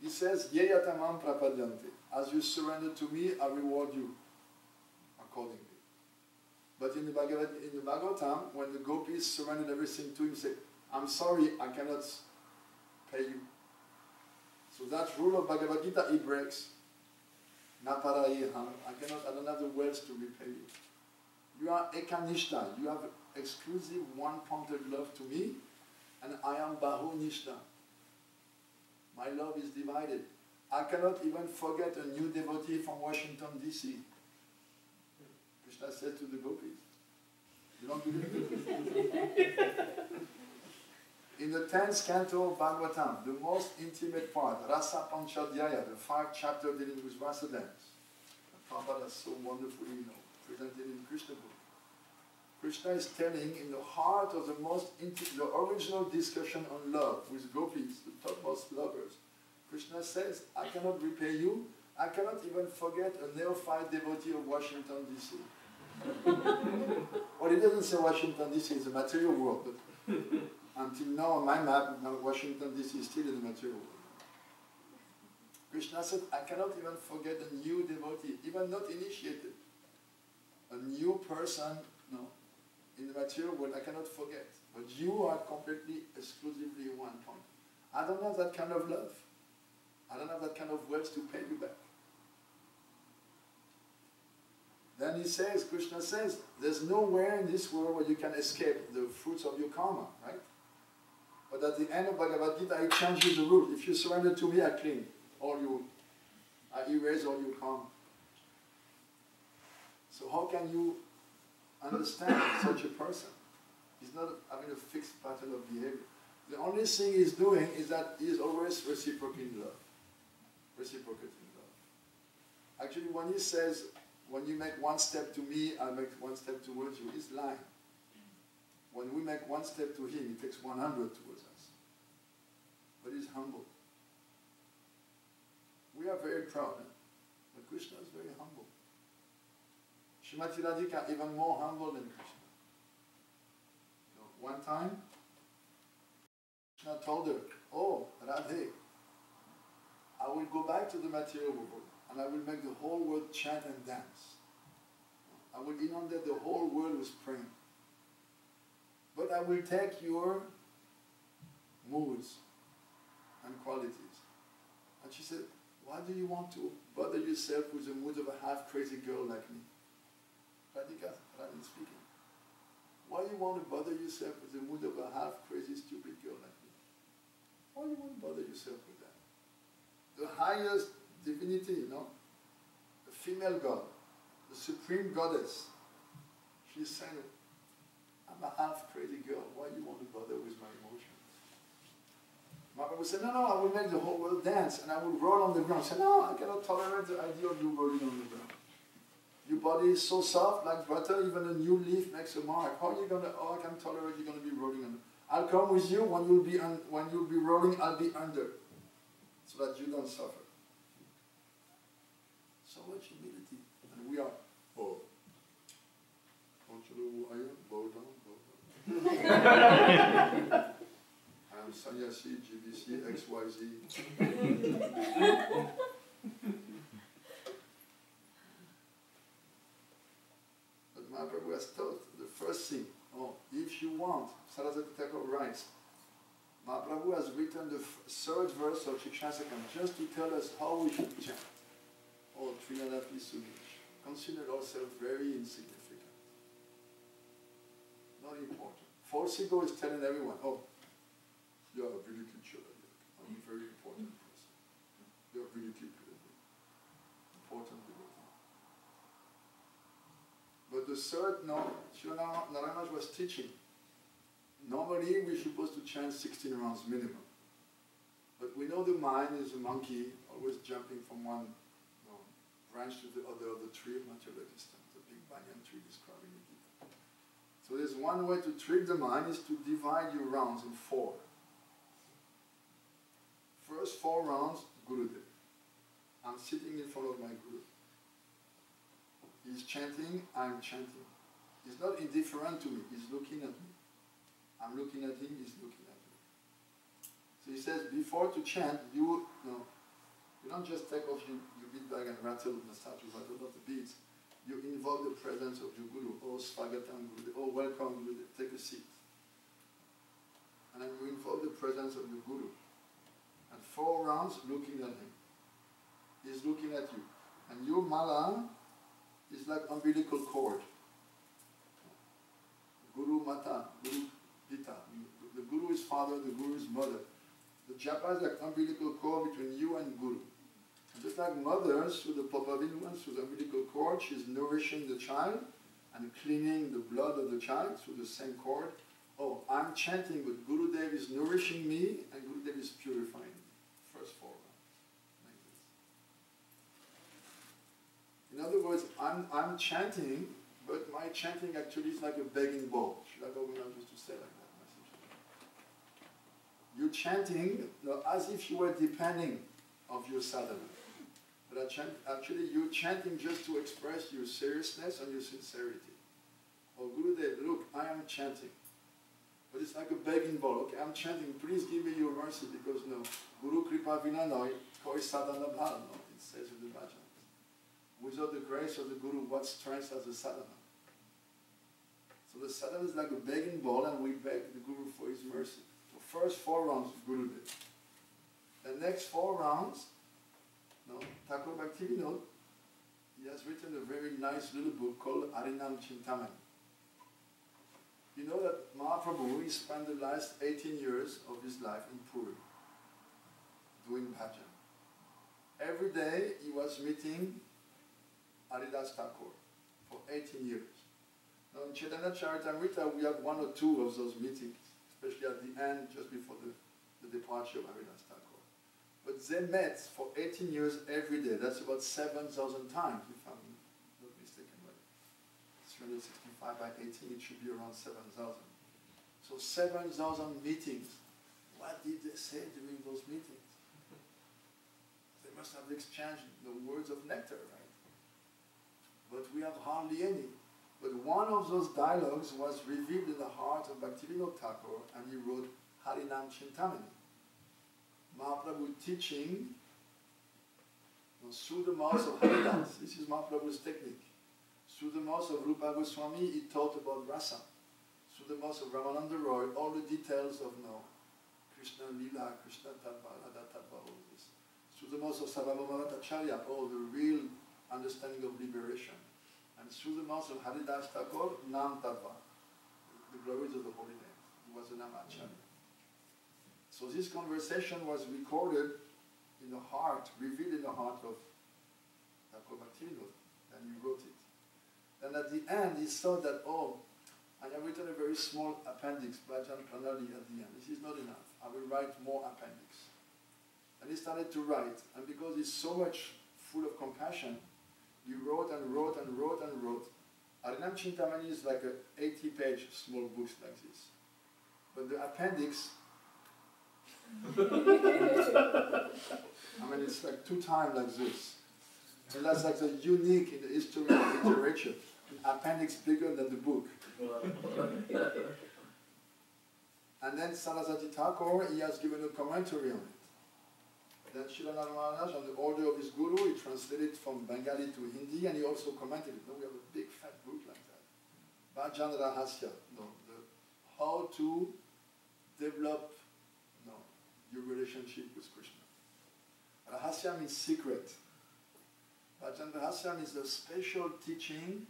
He says, Yeyatamam prapadyante. As you surrender to me, I reward you accordingly. But in the Bhagavatam, when the gopis surrendered everything to him, he said, I'm sorry, I cannot pay you. So that rule of Bhagavad Gita, he breaks. Naparayeham, I don't have the wealth to repay you. You are ekanishta, you have exclusive one-pointed love to me, and I am bahunishta. My love is divided. I cannot even forget a new devotee from Washington, D.C. Krishna said to the gopis. You don't believe it? In the 10th canto of Bhagavatam, the most intimate part, Rasa Panchadhyaya, the 5th chapter dealing with Rasa dance. Prabhupada is so wonderfully presented in Krishna book. Krishna is telling in the heart of the the original discussion on love with gopis, the topmost lovers. Krishna says, I cannot repay you, I cannot even forget a neophyte devotee of Washington, D.C. Well, he doesn't say Washington, D.C. is a material world, but until now on my map, now Washington DC is still in the material world. Krishna said, I cannot even forget a new devotee, even not initiated. A new person, no, in the material world I cannot forget. But you are completely, exclusively one point. I don't have that kind of love. I don't have that kind of wealth to pay you back. Then he says, Krishna says, there's nowhere in this world where you can escape the fruits of your karma, right? But at the end of Bhagavad Gita, he changes the rule. If you surrender to me, I clean all you, I erase all your karma. So how can you understand such a person? He's not having a fixed pattern of behavior. The only thing he's doing is that he is always reciprocating love. Reciprocating love. Actually, when he says, when you make one step to me, I make one step towards you, he's lying. When we make one step to him, he takes 100 towards us. But he's humble. We are very proud, but Krishna is very humble. Srimati Radhika even more humble than Krishna. One time, Krishna told her, oh, Radhe, I will go back to the material world and I will make the whole world chant and dance. I will inundate the whole world with praying. But I will take your moods and qualities. And she said, why do you want to bother yourself with the mood of a half-crazy girl like me? Radhika, Radha speaking. Why do you want to bother yourself with the mood of a half-crazy, stupid girl like me? Why do you want to bother yourself with that? The highest divinity, the female god, the supreme goddess, she's saying, I'm a half-crazy girl, why do you want to bother with my emotions? Mahaprabhu said, no, I will make the whole world dance and I will roll on the ground. I said, no, I cannot tolerate the idea of you rolling on the ground. Your body is so soft like butter, even a new leaf makes a mark. How are you going to, I can tolerate you're going to be rolling on. I'll come with you, when you'll be rolling, I'll be under, so that you don't suffer. So much humility. And we are, bow down. I am Sannyasi, GBC, XYZ. Mahaprabhu has taught the first thing, if you want, Saraswati Thakur writes, Mahaprabhu has written the third verse of Shikshasakam just to tell us how we should chant. Trinadapi Sunish. Consider ourselves very insignificant. Not important. False ego is telling everyone, you are a really good teacher. I'm a very important person. You are really good. Important devotee. But the third, Srila Narayana was teaching. Normally we're supposed to chant 16 rounds minimum. But we know the mind is a monkey, always jumping from one branch to the other of the tree of material existence, the big banyan tree describing the Gita. So there's one way to trick the mind is to divide your rounds in 4. First 4 rounds, Gurudev. I'm sitting in front of my Guru. He's chanting, I'm chanting. He's not indifferent to me, he's looking at me. I'm looking at him, he's looking at me. So he says, before to chant, you don't just take off your bead bag and rattle the statue, rattle not the beads. You invoke the presence of your Guru. Svagatam Guru. Welcome Guru. Take a seat. And then you invoke the presence of your Guru. And 4 rounds looking at him. He's looking at you. And your mala is like umbilical cord. Guru Mata, Guru Pita. The Guru is father, the Guru is mother. The japa is like umbilical cord between you and Guru. And just like mothers, through the Papavilvans, through the umbilical cord, she's nourishing the child and cleaning the blood of the child through the same cord. I'm chanting, but Gurudev is nourishing me and Gurudev is purifying me. First 4 rounds. Like this. In other words, I'm chanting, but my chanting actually is like a begging bowl. Srila Gour Govinda used to say like that. You're chanting as if you were depending of your sadhana. But actually you're chanting just to express your seriousness and your sincerity. Gurudev, look, I am chanting. But it's like a begging bowl. Okay, I'm chanting, please give me your mercy, because no, Guru Kripa Vinanoi, Koi Sadhana Bhal, no, it says in the bhajan. Without the grace of the Guru, what strength has the sadhana? So the sadhana is like a begging bowl, and we beg the Guru for his mercy. So first 4 rounds, Guru did. The next 4 rounds, no, Thakur Bhaktivedanta, he has written a very nice little book called Harinam Chintamani. You know that Mahaprabhu, he spent the last 18 years of his life in Puri, doing bhajan. Every day he was meeting Haridas Thakur for 18 years. Now in Chaitanya Charitamrita we have 1 or 2 of those meetings, especially at the end, just before the departure of Haridas Thakur. But they met for 18 years every day. That's about 7,000 times, if I'm not mistaken. Right? 365 by 18, it should be around 7,000. So 7,000 meetings. What did they say during those meetings? They must have exchanged the words of nectar, right? But we have hardly any. But one of those dialogues was revealed in the heart of Bhaktivedanta Thakur, and he wrote Harinam Chintamani. Mahaprabhu teaching through the mouth of Haridas. This is Mahaprabhu's technique. Through the mouth of Rupa Goswami, he taught about rasa. Through the mouth of Ramananda Roy, all the details of Krishna Lila, Krishna Tattva, Radha Tattva, all this. Through the mouth of Sarvabhauma Bhattacharya, all the real understanding of liberation. And through the mouth of Haridas Thakur, Nam Tattva, the glories of the holy name. He was a Namacharya. So this conversation was recorded in the heart, revealed in the heart of Thakur Bhaktivedanta, and he wrote it. And at the end, he saw that, I have written a very small appendix, Bhajan Pranali at the end. This is not enough. I will write more appendix. And he started to write, and because he's so much full of compassion, he wrote and wrote and wrote and wrote. Harinam Chintamani is like a 80-page small book like this. But the appendix, it's like 2 times like this. And that's like the unique in the history of literature. The appendix bigger than the book. And then Saraswati Thakur, he has given a commentary on it. Then Srila Narayana, on the order of his guru, he translated from Bengali to Hindi, and he also commented it. We have a big fat book like that. Bhajan Rahasya, how to develop your relationship with Krishna. Rahasya means secret. Bhajan Rahasya is a special teaching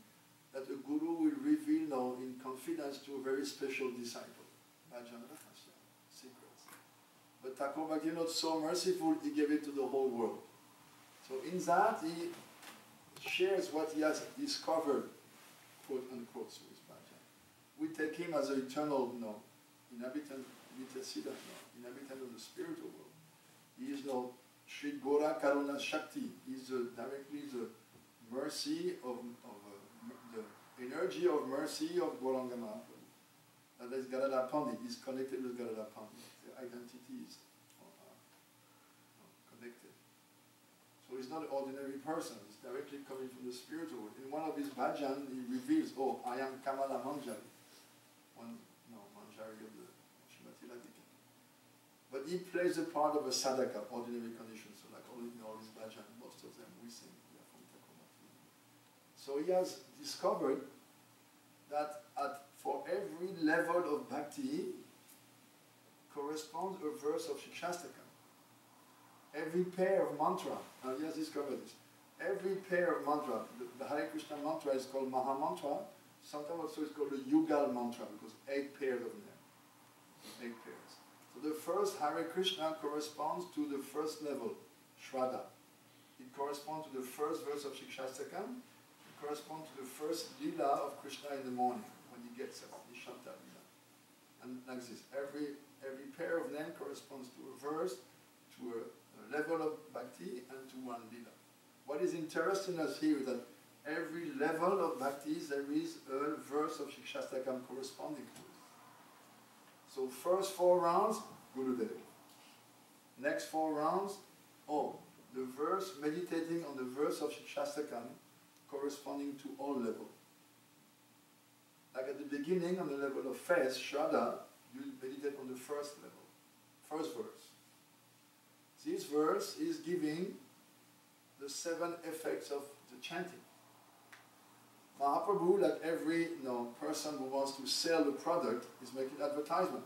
that a guru will reveal in confidence to a very special disciple. Bhajan Rahasya, secret. But Thakur Bhaktivedanta is so merciful, he gave it to the whole world. So in that, he shares what he has discovered, quote unquote, with Bhajan. We take him as an eternal inhabitant, inhabitant of the spiritual world. He is Sri Gora Karuna Shakti. He is directly the mercy of the energy of mercy of Gauranga Mahaprabhu. That is Gadadhar Pandit. He is connected with Gadadhar Pandit. The identity is connected. So he's not an ordinary person. He's directly coming from the spiritual world. In one of his bhajan, he reveals, I am Kamala Manjari. Manjari of the Srimati Radhika. But he plays the part of a sadhaka, ordinary conditions. So like all his bhajan, most of them we sing. We are from Thakur Bhaktivedanta. So he has discovered that for every level of bhakti corresponds a verse of Shikshastakam. Every pair of mantra, he has discovered this. Every pair of mantra, the Hare Krishna mantra is called Maha Mantra. Sometimes also it's called the Yugal mantra because 8 pairs of them. 8 pairs. So the first Hare Krishna corresponds to the first level, Shraddha. It corresponds to the first verse of Shikshastakam. It corresponds to the first Lila of Krishna in the morning when he gets up, Nishanta Lila. And like this, every pair of them corresponds to a verse, to a level of bhakti, and to one Lila. What is interesting us here is that every level of bhakti there is a verse of Shikshastakam corresponding to it. So first 4 rounds, Gurudev. Next 4 rounds, the verse meditating on the verse of Shikshastakam corresponding to all levels. Like at the beginning, on the level of faith, Shraddha, you meditate on the first level, first verse. This verse is giving the 7 effects of the chanting. Mahaprabhu, like every person who wants to sell a product, is making advertisement.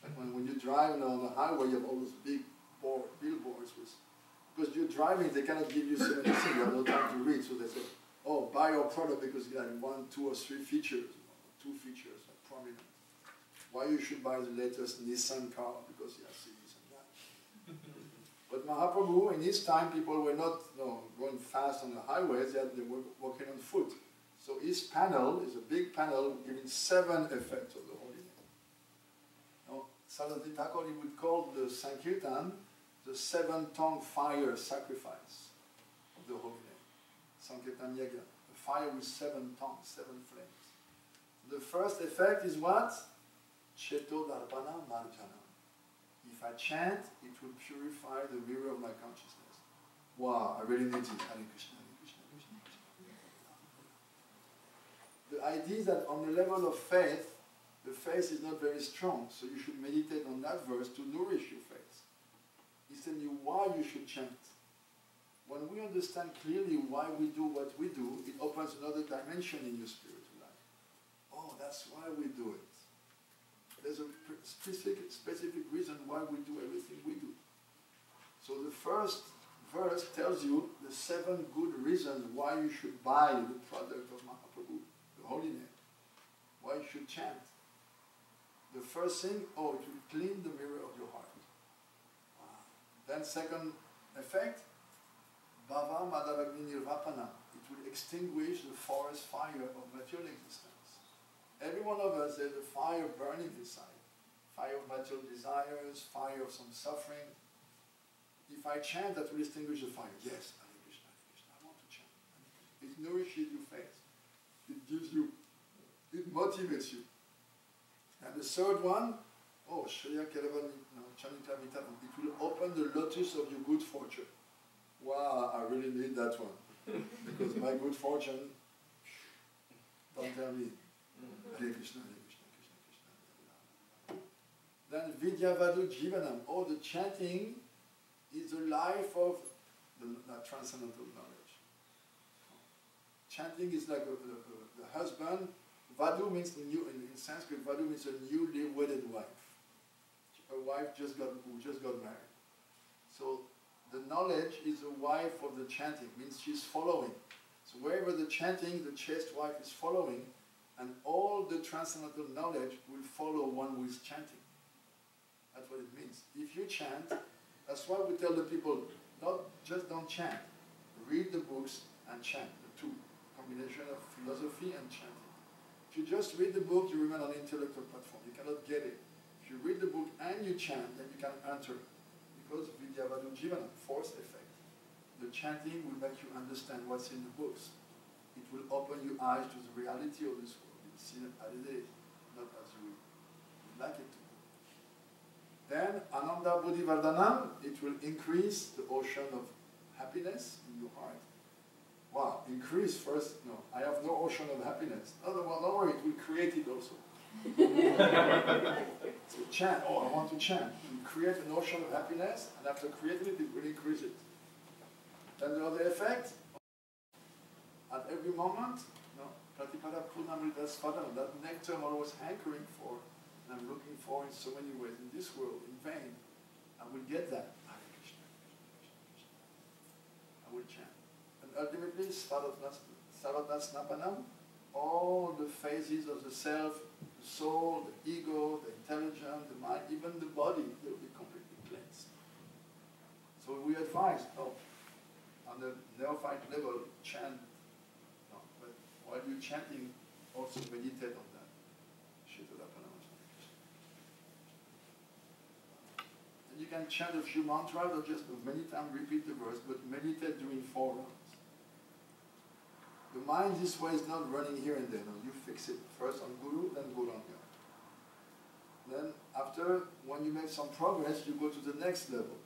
Like when you drive on the highway, you have all those big billboards. Because you're driving, they cannot give you so many things, you have no time to read. So they say, oh, buy our product because you have 1, 2, or 3 features. 2 features are prominent. Why you should buy the latest Nissan car? Because you have this and that. But Mahaprabhu, in his time, people were not going fast on the highways, they were walking on foot. So his panel is a big panel giving 7 effects of the holy name. Saraswati Thakur, he would call the Sankirtan the 7-tongue fire sacrifice of the holy name. Sankirtan Yagya, a fire with 7 tongues, 7 flames. The first effect is what? Cheto Darbana Marjana. If I chant, it will purify the mirror of my consciousness. Wow, I really need it. Hare Krishna, Hare Krishna, Krishna Krishna. The idea is that on the level of faith, the faith is not very strong, so you should meditate on that verse to nourish your faith. He's telling you why you should chant. When we understand clearly why we do what we do, it opens another dimension in your spiritual life. Oh, that's why we do it. There's a specific reason why we do everything we do. So the first verse tells you the 7 good reasons why you should buy the product of Mahaprabhu, the holy name. Why you should chant. The first thing, it will clean the mirror of your heart. Wow. Then second effect, Bhava Madhavagni Nirvapana. It will extinguish the forest fire of material existence. Every one of us, there's a fire burning inside. Fire of material desires, fire of some suffering. If I chant, that will extinguish the fire. Yes, Hare Krishna, Hare Krishna, I want to chant. It nourishes your faith. It gives you, it motivates you. And the third one, Shreya Keravani, Chanika Vitavan. It will open the lotus of your good fortune. Wow, I really need that one. Because my good fortune, don't tell me. Hare Krishna, Hare Krishna, Krishna Krishna. Then Vidyavadu Jivanam. The chanting is the life of the transcendental knowledge. Chanting is like the husband. Vadu means new, in Sanskrit, Vadu means a newly wedded wife. A wife who just got married. So the knowledge is the wife of the chanting, means she's following. So wherever the chanting, the chaste wife is following, and all the transcendental knowledge will follow one who is chanting. That's what it means. If you chant, that's why we tell the people, don't chant. Read the books and chant, the two. Combination of philosophy and chanting. If you just read the book, you remain on the intellectual platform. You cannot get it. If you read the book and you chant, then you can enter it. Because Vidyavadu Jivana, force effect. The chanting will make you understand what's in the books. It will open your eyes to the reality of this world. You will see it as it is, not as you would like it to be. Then, Ananda Buddhivardhanam, it will increase the ocean of happiness in your heart. Wow, increase first. No, I have no ocean of happiness. No, don't worry, it will create it also. So chant, I want to chant. You create an ocean of happiness, and after creating it, it will increase it. Then the other effect, at every moment, Pratipada Purnamrita Spadana, that nectar I'm always hankering for, and I'm looking for in so many ways in this world, in vain. I will get that. Hare Krishna, Krishna, Krishna. I will chant. And ultimately, Savatna Snapanam, all the phases of the self, the soul, the ego, the intelligence, the mind, even the body, they will be completely cleansed. So we advise, on the neophyte level, chant. But while you're chanting, also meditate on that. And you can chant a few mantras or just many times repeat the verse, but meditate during 4 rounds. The mind this way is not running here and there. No, you fix it first on Guru, then go on God. Then after, when you make some progress, you go to the next level.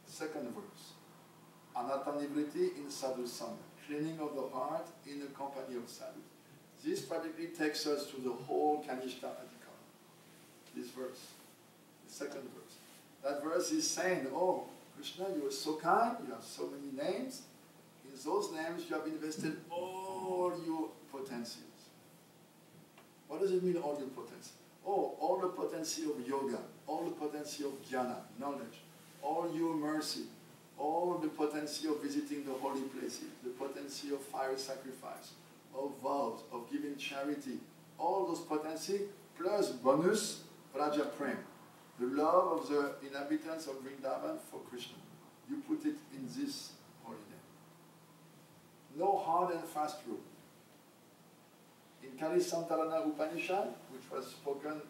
Second verse. Anatta nivriti in sadhu sangha. Cleaning of the heart in the company of sadhu. This practically takes us to the whole Kanishta Adhikara. This verse, the second verse. That verse is saying, oh, Krishna, you are so kind, you have so many names. In those names you have invested all your potencies. What does it mean, all your potency? Oh, all the potency of yoga, all the potency of jnana, knowledge, all your mercy, all the potency of visiting the holy places, the potency of fire sacrifice, of vows, of giving charity, all those potency, plus bonus, Vraja Prem, the love of the inhabitants of Vrindavan for Krishna. You put it in this holy name. No hard and fast rule. In Kali Santarana Upanishad, which was spoken,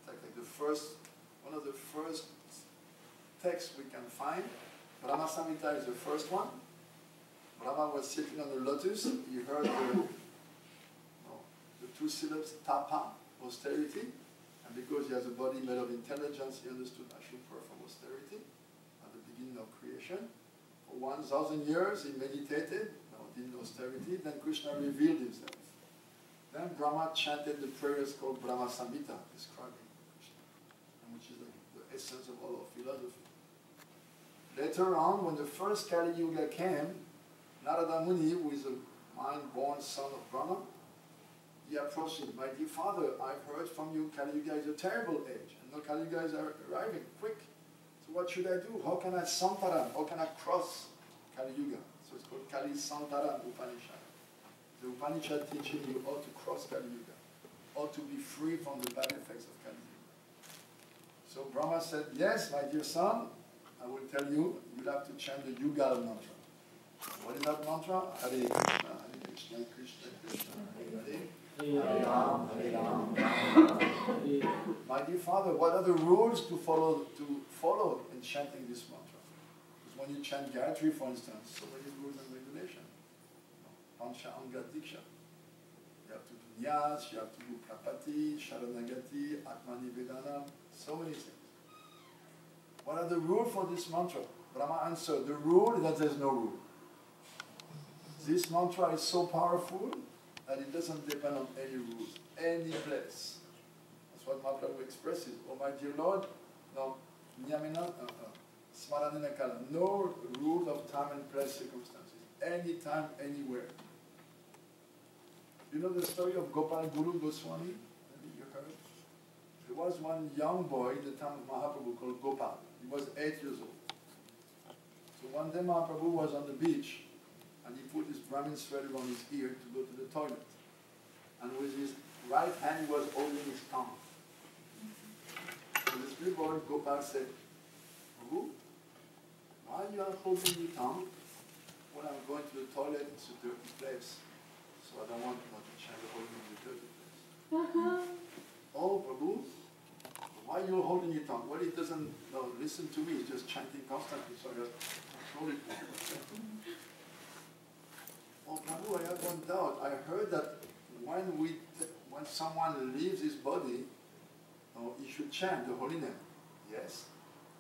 like the first, one of the first texts we can find, Brahma Samhita is the first one. Brahma was sitting on the lotus, he heard the two syllables, tapa, austerity, and because he has a body made of intelligence, he understood Ashupur from austerity at the beginning of creation. For 1,000 years he meditated, did austerity, then Krishna revealed himself. Then Brahma chanted the prayers called Brahma Samhita, describing Krishna, which is the essence of all of philosophy. Later on, when the first Kali Yuga came, Narada Muni, who is a mind-born son of Brahma, he approached him, my dear father, I've heard from you Kali Yuga is a terrible age, and no Kali Yuga is arriving, quick. So what should I do? How can I Santaran? How can I cross Kali Yuga? So it's called Kali Santaran Upanishad. The Upanishad teaching you how to cross Kali Yuga, how to be free from the bad effects of Kali Yuga. So Brahma said, yes, my dear son, I will tell you, you'll have to chant the Yugal mantra. What is that mantra? Hare Krishna, Krishna Krishna, Hare Ram, Hare Ram. My dear father, what are the rules to follow in chanting this mantra? Because when you chant Gayatri, for instance, so many rules and regulations. Pancha Anga Diksha. You have to do Nyas, you have to do Prapati, Sharanagati, Atmani Vedana, so many things. What are the rules for this mantra? Brahma answered, the rule is that there is no rule. This mantra is so powerful that it doesn't depend on any rules, any place. That's what Mahaprabhu expresses. Oh my dear Lord, no, Nyamena, Smaranena Kala, no rules of time and place circumstances. Anytime, anywhere. You know the story of Gopal Guru Goswami? Maybe you heard? There was one young boy in the time of Mahaprabhu called Gopal. He was 8 years old. So one day Mahaprabhu was on the beach and he put his Brahmin thread around his ear to go to the toilet. And with his right hand he was holding his tongue. So this little boy, Gopal, said, Prabhu, why you are holding your tongue? When I'm going to the toilet, it's a dirty place. So I don't want to chant holding in the dirty place. Oh, Prabhu, why are you holding your tongue? Well, he doesn't listen to me, he's just chanting constantly, so I control it. Oh, Prabhu, I have one doubt. I heard that when someone leaves his body, he should chant the holy name. Yes.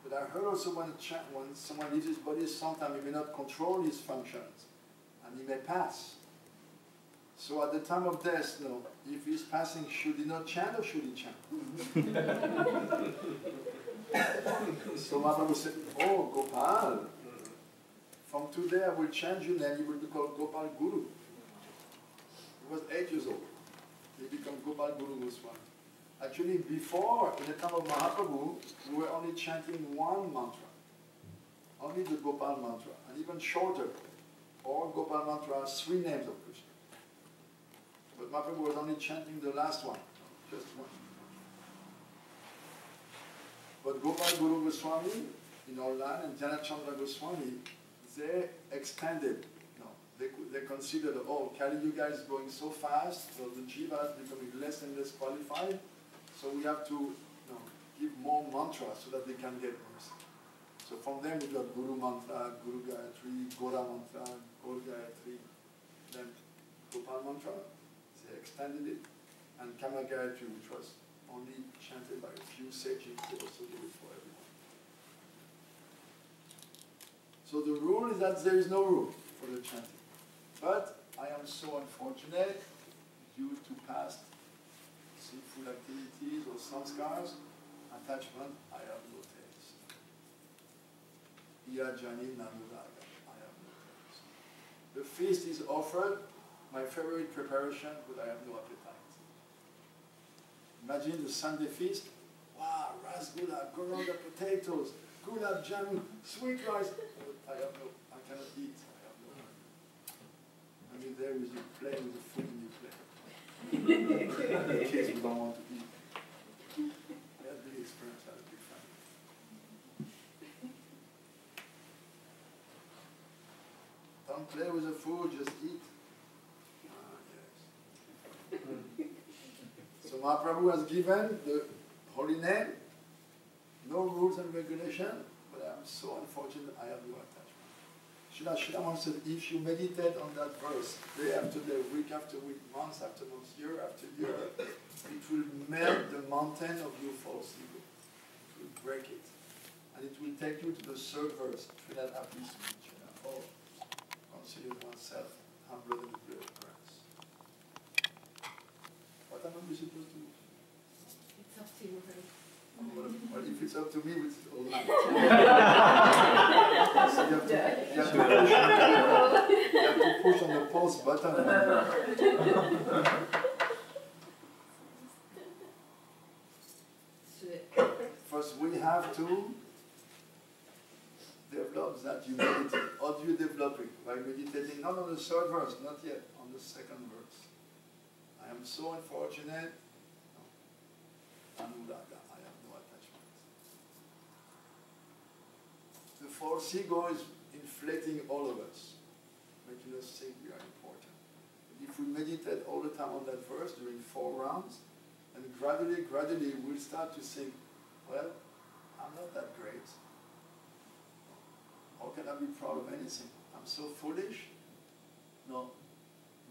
But I heard also when someone leaves his body, sometimes he may not control his functions, and he may pass. So at the time of death, if he's passing, should he not chant or should he chant? So Mahaprabhu said, oh, Gopal, from today I will change your name, you will be called Gopal Guru. He was 8 years old. He became Gopal Guru Goswami. Actually, before, in the time of Mahaprabhu, we were only chanting one mantra. Only the Gopal mantra, and even shorter. All Gopal mantra has 3 names of Krishna. But Mahaprabhu was only chanting the last one, just one. But Gopal Guru Goswami in our land and Janachandra Goswami, they extended. They considered, oh, Kali Yuga is going so fast, so the jiva is becoming less and less qualified, so we have to give more mantras so that they can get mercy. So from them we got Guru Mantra, Guru Gayatri, Gora Mantra, Gaur Gayatri, then Gopal Mantra, they extended it, and Kama Gayatri, which was only chanted by a few sages, they also did it for everyone. So the rule is that there is no rule for the chanting. But I am so unfortunate, due to past sinful activities or samskars, attachment, I have no taste. Iyajani nanuraga, I have no taste. The feast is offered, my favorite preparation, but I have no appetite. Imagine the Sunday feast. Wow, rasgula, goranda potatoes, gulab jamun, sweet rice. I cannot eat. I have no money. I mean, there is you play with the food and you play. And the kids who don't want to eat. I had the experience, I had a big family. Don't play with the food, just eat. Ah, yes. So Mahaprabhu has given the holy name, no rules and regulation, but I am so unfortunate I have no attachment. Srila said, if you meditate on that verse, day after day, week after week, month after month, year after year, it will melt the mountain of your false ego. It will break it. And it will take you to the third verse, Srila A.C. Oh, consider oneself humbler than the blade of grass. What am I supposed to do?
It's up to you, right?
Well, if it's up to me, it's all night. So you have to push on the pause button. First, we have to develop that humility. How do you develop it? By meditating not on the third verse, not yet, on the second verse. I am so unfortunate. Anuraga, I have no attachment. The false ego is inflating all of us, making us think we are important. If we meditate all the time on that verse during 4 rounds, and gradually, we'll start to think, well, I'm not that great. How can I be proud of anything? I'm so foolish. No.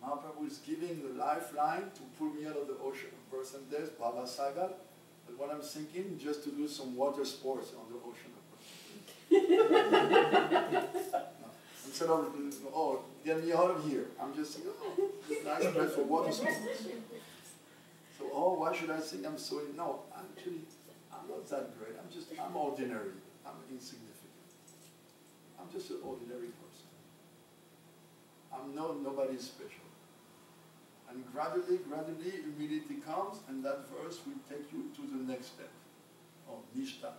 Mahaprabhu is giving the lifeline to pull me out of the ocean of birth and death, Bhava Sagar. But what I'm thinking, just to do some water sports on the ocean of birth. No. Instead of, oh, get me out of here. I'm just thinking, oh, this nice place for water sports. So, oh, why should I think I'm so, no, actually, I'm not that great. I'm ordinary. I'm insignificant. I'm just an ordinary person. I'm nobody special. And gradually, humility comes, and that verse will take you to the next step, or nishta.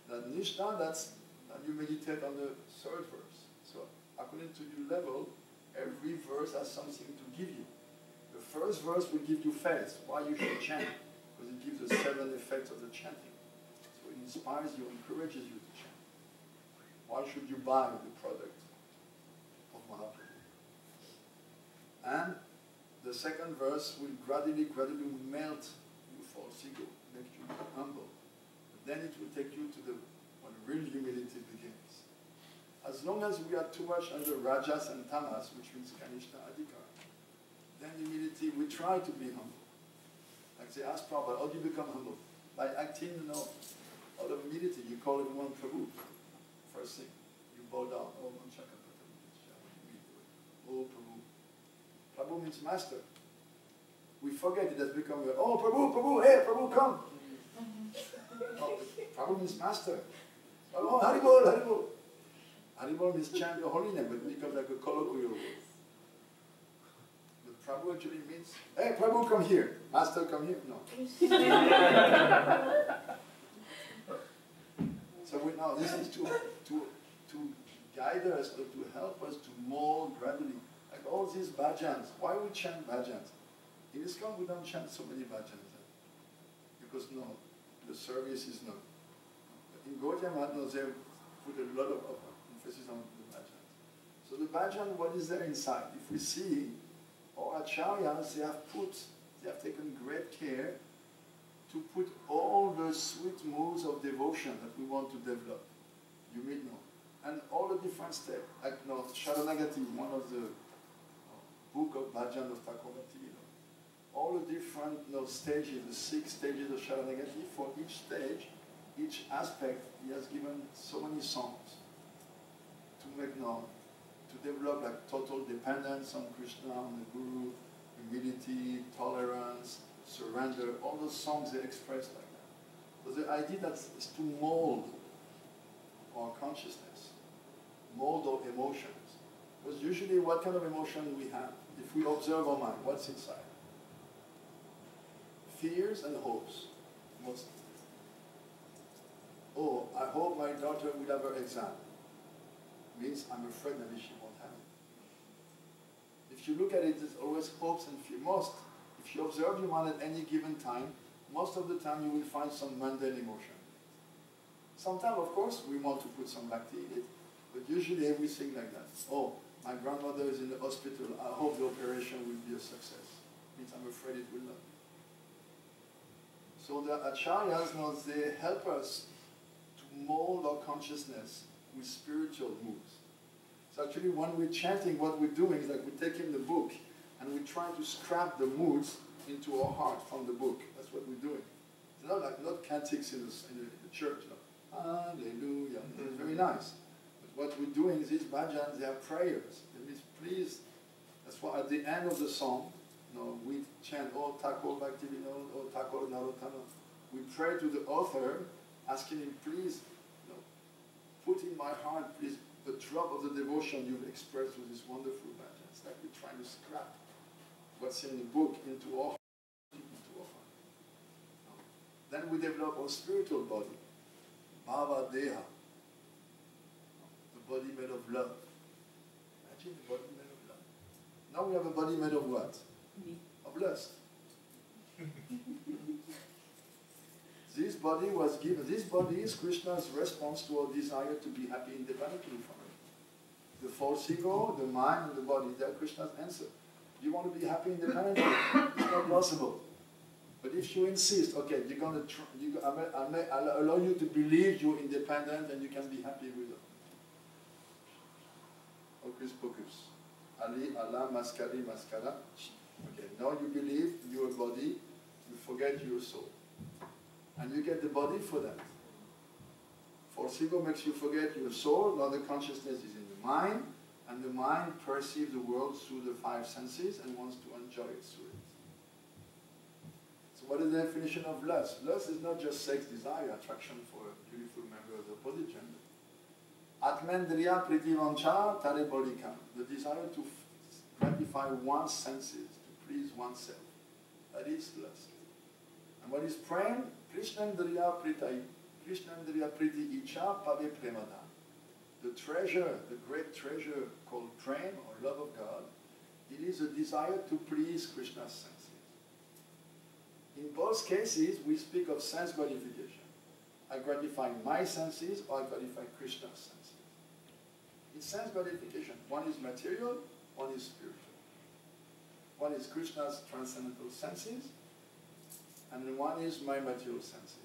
That nishta, that's that you meditate on the third verse. So, according to your level, every verse has something to give you. The first verse will give you faith, why you should chant, because it gives the 7 effects of the chanting. So it inspires you, encourages you to chant. Why should you buy the product of Mahaprabhu? And the second verse will gradually melt your false ego, make you humble. But then it will take you to when real humility begins. As long as we are too much under rajas and tamas, which means kanishta adhikar, then humility, we try to be humble. Like they ask Prabhupada, how do you become humble? By acting, out of humility. You call everyone Prabhu. First thing, you bow down. Oh, oh, Prabhu. Prabhu means master. We forget it has become, oh, Prabhu, hey, Prabhu, come. No, Prabhu means master. Oh, Haribol. Haribol means chant your holy name, but it becomes like a colloquial word. But Prabhu actually means, hey, Prabhu, come here. Master, come here. No. So we know this is to guide us, or to help us to mold gradually. Like all these bhajans. Why we chant bhajans? In ISKCON we don't chant so many bhajans. Because the service is not. In Gaudiya Mahatma they put a lot of emphasis on the bhajans. So the bhajan, what is there inside? If we see, our acharyas, they have taken great care to put all the sweet moves of devotion that we want to develop. You may know. And all the different steps. Like Sharanagati, one of the book of Bhajan of Thakurvati. All the different stages, the 6 stages of Sharanagati. For each stage, each aspect, he has given so many songs to make known, to to develop like total dependence on Krishna, on the Guru, humility, tolerance, surrender. All those songs they express like that. So the idea that is to mold our consciousness, mold our emotions. Because usually what kind of emotion we have? If we observe our mind, what's inside? Fears and hopes, mostly. Oh, I hope my daughter will have her exam. Means I'm afraid maybe she won't have it. If you look at it, it's always hopes and fear. If you observe your mind at any given time, most of the time you will find some mundane emotion. Sometimes, of course, we want to put some bhakti in it, but usually everything like that. Oh, my grandmother is in the hospital. I hope the operation will be a success. Means I'm afraid it will not be. So the acharyas, they help us to mold our consciousness with spiritual moods. So actually when we're chanting, what we're doing is like we're taking the book and we're trying to scrap the moods into our heart from the book. That's what we're doing. It's not cantics in the church. No. Hallelujah. It's very nice. But what we're doing is these bhajans, they are prayers. It means please, that's why at the end of the song, we chant, oh Thakur Bhaktivedanta, oh Thakur Narottama. We pray to the author, asking him, please, put in my heart, please, the drop of the devotion you've expressed with this wonderful bhajan. It's like we're trying to scrap what's in the book into our heart. Then we develop our spiritual body, Bhava Deha, the body made of love. Imagine the body made of love. Now we have a body made of what? Of lust. This body was given. This body is Krishna's response to our desire to be happy independently from him. The false ego, the mind, and the body, they are Krishna's answer. You want to be happy independently? It's not possible. But if you insist, okay, I'll allow you to believe you're independent and you can be happy with it. Hocus pocus. Ali, Allah, Maskari, Maskara. Okay, now you believe you're a body, you forget your soul. And you get the body for that. False ego makes you forget your soul, now the consciousness is in the mind, and the mind perceives the world through the five senses and wants to enjoy it through it. So what is the definition of lust? Lust is not just sex desire, attraction for a beautiful member of the opposite gender. Atmendriya pritivancha tarebolika, the desire to gratify one's senses, to please oneself. That is lust. And what is prem? Krishnandriya pritai, Krishnandriya priti icha pave premada. The treasure, the great treasure called prem, or love of God, it is a desire to please Krishna's senses. In both cases, we speak of sense gratification. I gratify my senses or I gratify Krishna's senses. It's sense gratification. One is material, one is spiritual. One is Krishna's transcendental senses, and one is my material senses.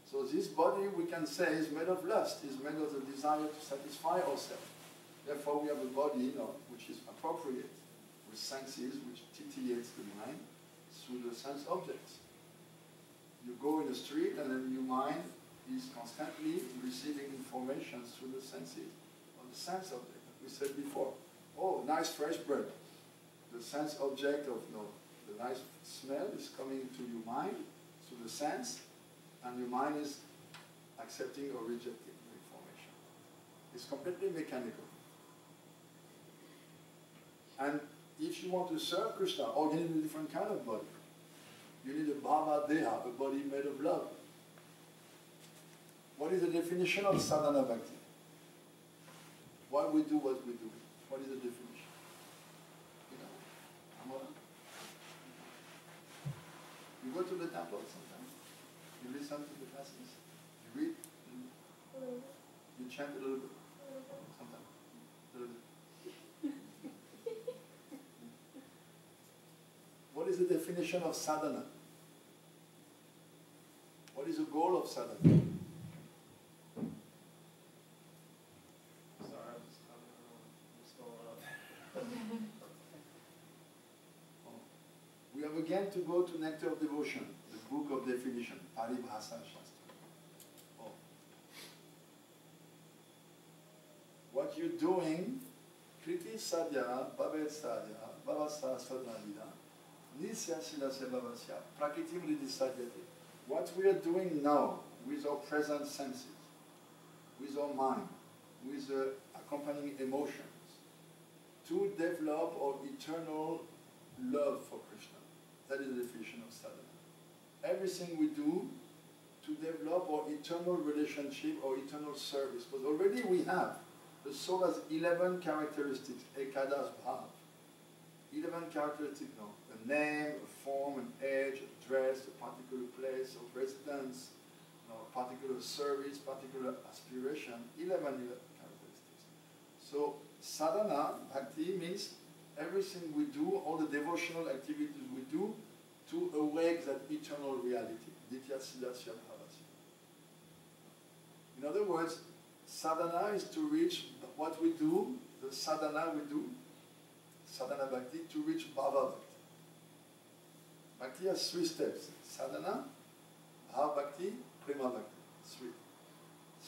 So this body, we can say, is made of lust, is made of the desire to satisfy ourselves. Therefore, we have a body, which is appropriate, with senses which titillates the mind through the sense objects. You go in the street, and then your mind is constantly receiving information through the senses, on the sense object. We said before, oh, nice fresh bread. The sense object of the nice smell is coming to your mind through the sense, and your mind is accepting or rejecting the information. It's completely mechanical. And if you want to serve Krishna, or you need a different kind of body, you need a bhava deha, a body made of love. What is the definition of sadhana bhakti? Why we do what we do? What is the definition? You go to the temple sometimes. You listen to the classes. You read. You chant a little bit. Sometimes. A little bit. What is the definition of sadhana? What is the goal of sadhana?
Sorry, I'm just what's going on.
We have again to go to Nectar of Devotion, the book of definition, Paribhasa Shastra. What you're doing Kriti sadhya, bhavet sadhya, bhavasa sadhanida, nisya silasya bhavasya, prakritim ridi sadhyate. What we are doing now with our present senses, with our mind, with the accompanying emotions, to develop our eternal love for Krishna. That is the definition of sadhana. Everything we do to develop our eternal relationship, our eternal service. Because already we have, the soul has 11 characteristics, ekadas bhav. 11 characteristics now. A name, a form, an age, a dress, a particular place of residence, a particular service, particular aspiration, 11 characteristics. So sadhana, bhakti, means everything we do, all the devotional activities we do to awake that eternal reality. Ditya siddhasya bhavasya. In other words, sadhana is to reach what we do, the sadhana we do, sadhana bhakti, to reach bhava bhakti. Bhakti has 3 steps. Sadhana, bhava bhakti, prema bhakti. 3.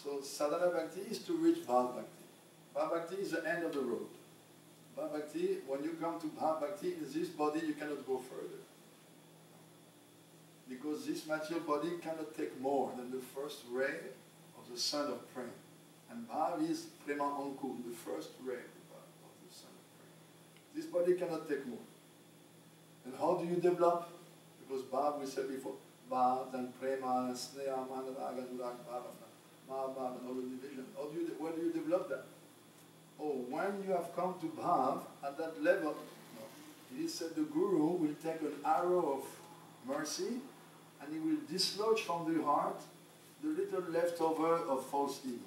So sadhana bhakti is to reach bhava bhakti. Bhava bhakti is the end of the road. Bhava bhakti, when you come to bhava bhakti, in this body you cannot go further. Because this material body cannot take more than the first ray of the sun of praying. And bhava is prema ankur, the first ray of the sun of praying. This body cannot take more. And how do you develop? Because bhava, we said before, bhava and prema and sneha, manaraga, nurag, bhava, mahabhava, and all the division. Where do you develop that? Oh, when you have come to bhav, at that level, he said the guru will take an arrow of mercy and he will dislodge from the heart the little leftover of false ego.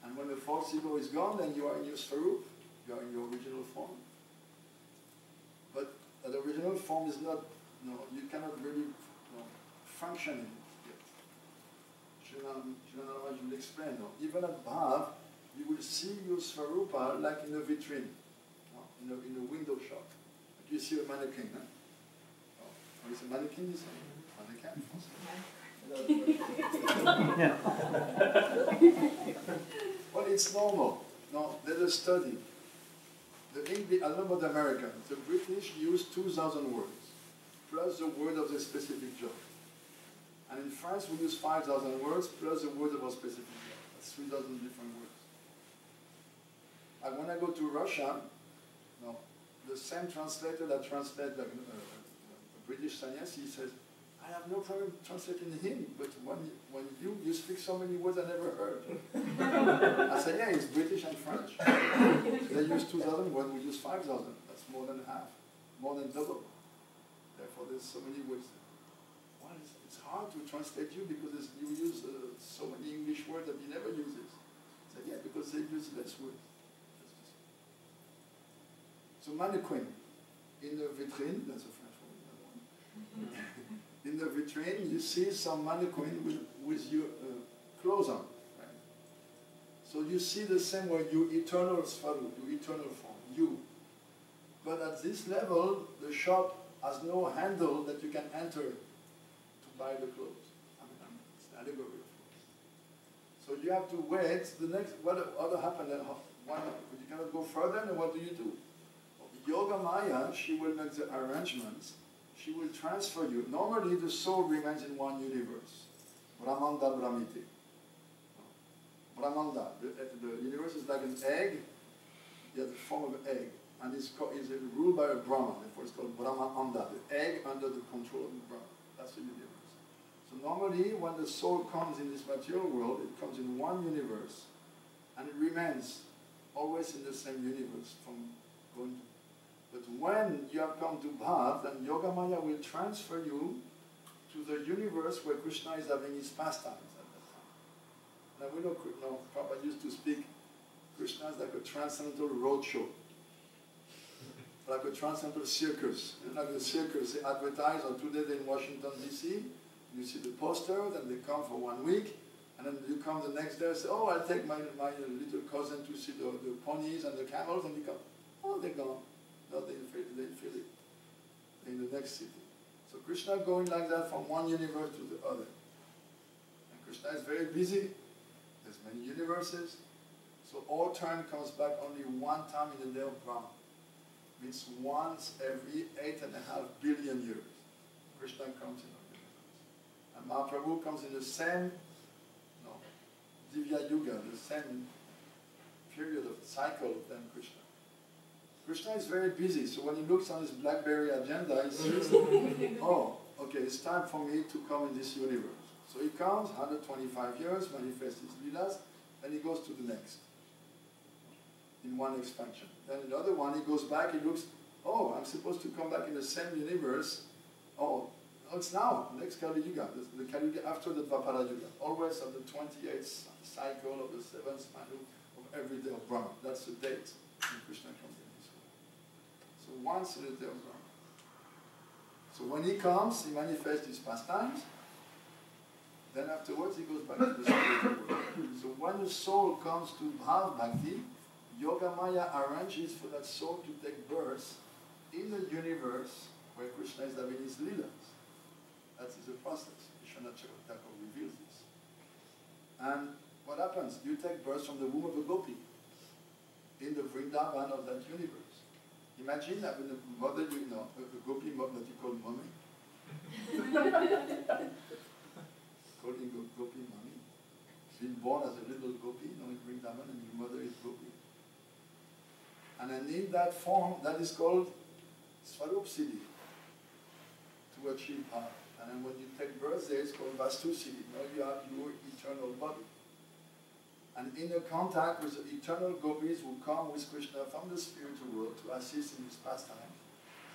And when the false ego is gone, then you are in your swarup, you are in your original form. But the original form is not, you cannot really function in it yet. Srila will explain. Even at bhav, you will see your swarupa like in a vitrine, in a window shop. Like you see a mannequin. It's a mannequin, you say? Mannequin. Well, it's normal. No, there's a study. The English, I don't know about the Americans, the British use 2,000 words, plus the word of the specific job. And in France, we use 5,000 words, plus the word of a specific job. That's 3,000 different words. And when I go to Russia, the same translator that translates like a British sannyasi says, I have no problem translating him, but when you speak so many words I never heard. I said, yeah, it's British and French. They use 2,000 words, we use 5,000. That's more than half, more than double. Therefore, there's so many words. Well, it's hard to translate you because you use so many English words that he never uses. I said, yeah, because they use less words. So mannequin, in the vitrine, that's a French word, in the vitrine, you see some mannequin with your clothes on. Right? So you see the same way, your eternal swarup, your eternal form, you. But at this level, the shop has no handle that you can enter to buy the clothes. I mean, it's an allegory, of course. So you have to wait. The next, what happened? You cannot go further, and what do you do? Yoga Maya, she will make the arrangements. She will transfer you. Normally, the soul remains in one universe. Brahmanda Brahmiti. Brahmanda. The universe is like an egg. It has the form of an egg. And is ruled by a Brahman. Therefore, it's called Brahmanda. The egg under the control of the Brahman. That's the universe. So normally, when the soul comes in this material world, it comes in one universe. And it remains always in the same universe from going to. But when you have come to Bhav, then Yoga Maya will transfer you to the universe where Krishna is having his pastimes at that time. Now we know, Prabhupada used to speak, Krishna is like a transcendental roadshow, like a transcendental circus. And like the circus, they advertise on 2 days in Washington, D.C., you see the poster, then they come for 1 week, and then you come the next day and say, oh, I'll take my little cousin to see the ponies and the camels, and you come, oh, they're gone. No, they feel it in the next city. So Krishna going like that from one universe to the other. And Krishna is very busy. There's many universes. So all turn comes back only one time in the day of Brahma. Means once every 8.5 billion years. Krishna comes in our universe. And Mahaprabhu comes in the same Divya Yuga, the same period of cycle than Krishna. Krishna is very busy, so when he looks on his BlackBerry agenda, he sees, oh, okay, it's time for me to come in this universe. So he comes, 125 years, manifests his Leelas, and he goes to the next, in one expansion. Then another one, he goes back, he looks, oh, I'm supposed to come back in the same universe. Oh, it's now, next Kali Yuga, the Kali Yuga after the Dvapara Yuga, always on the 28th cycle of the 7th Manu of every day of Brahma. That's the date when Krishna comes in this world. So once in a day of Brahma. So when he comes, he manifests his pastimes, then afterwards he goes back to the spiritual world. So when the soul comes to Bhav Bhakti, Yogamaya arranges for that soul to take birth in the universe where Krishna is having his Leelas. That is the process. Vishwanath Chakravarti reveals this. And what happens? You take birth from the womb of a gopi in the Vrindavan of that universe. Imagine having a mother, a gopi mother that you call mommy. Calling gopi mommy. Being born as a little gopi, in Vrindavan, and your mother is gopi. And then in that form, that is called Swarup Siddhi, to achieve power. And then when you take birth there, it's called Vastu Siddhi. Now you have your eternal body. And in the contact with the eternal gopis who come with Krishna from the spiritual world to assist in his pastime,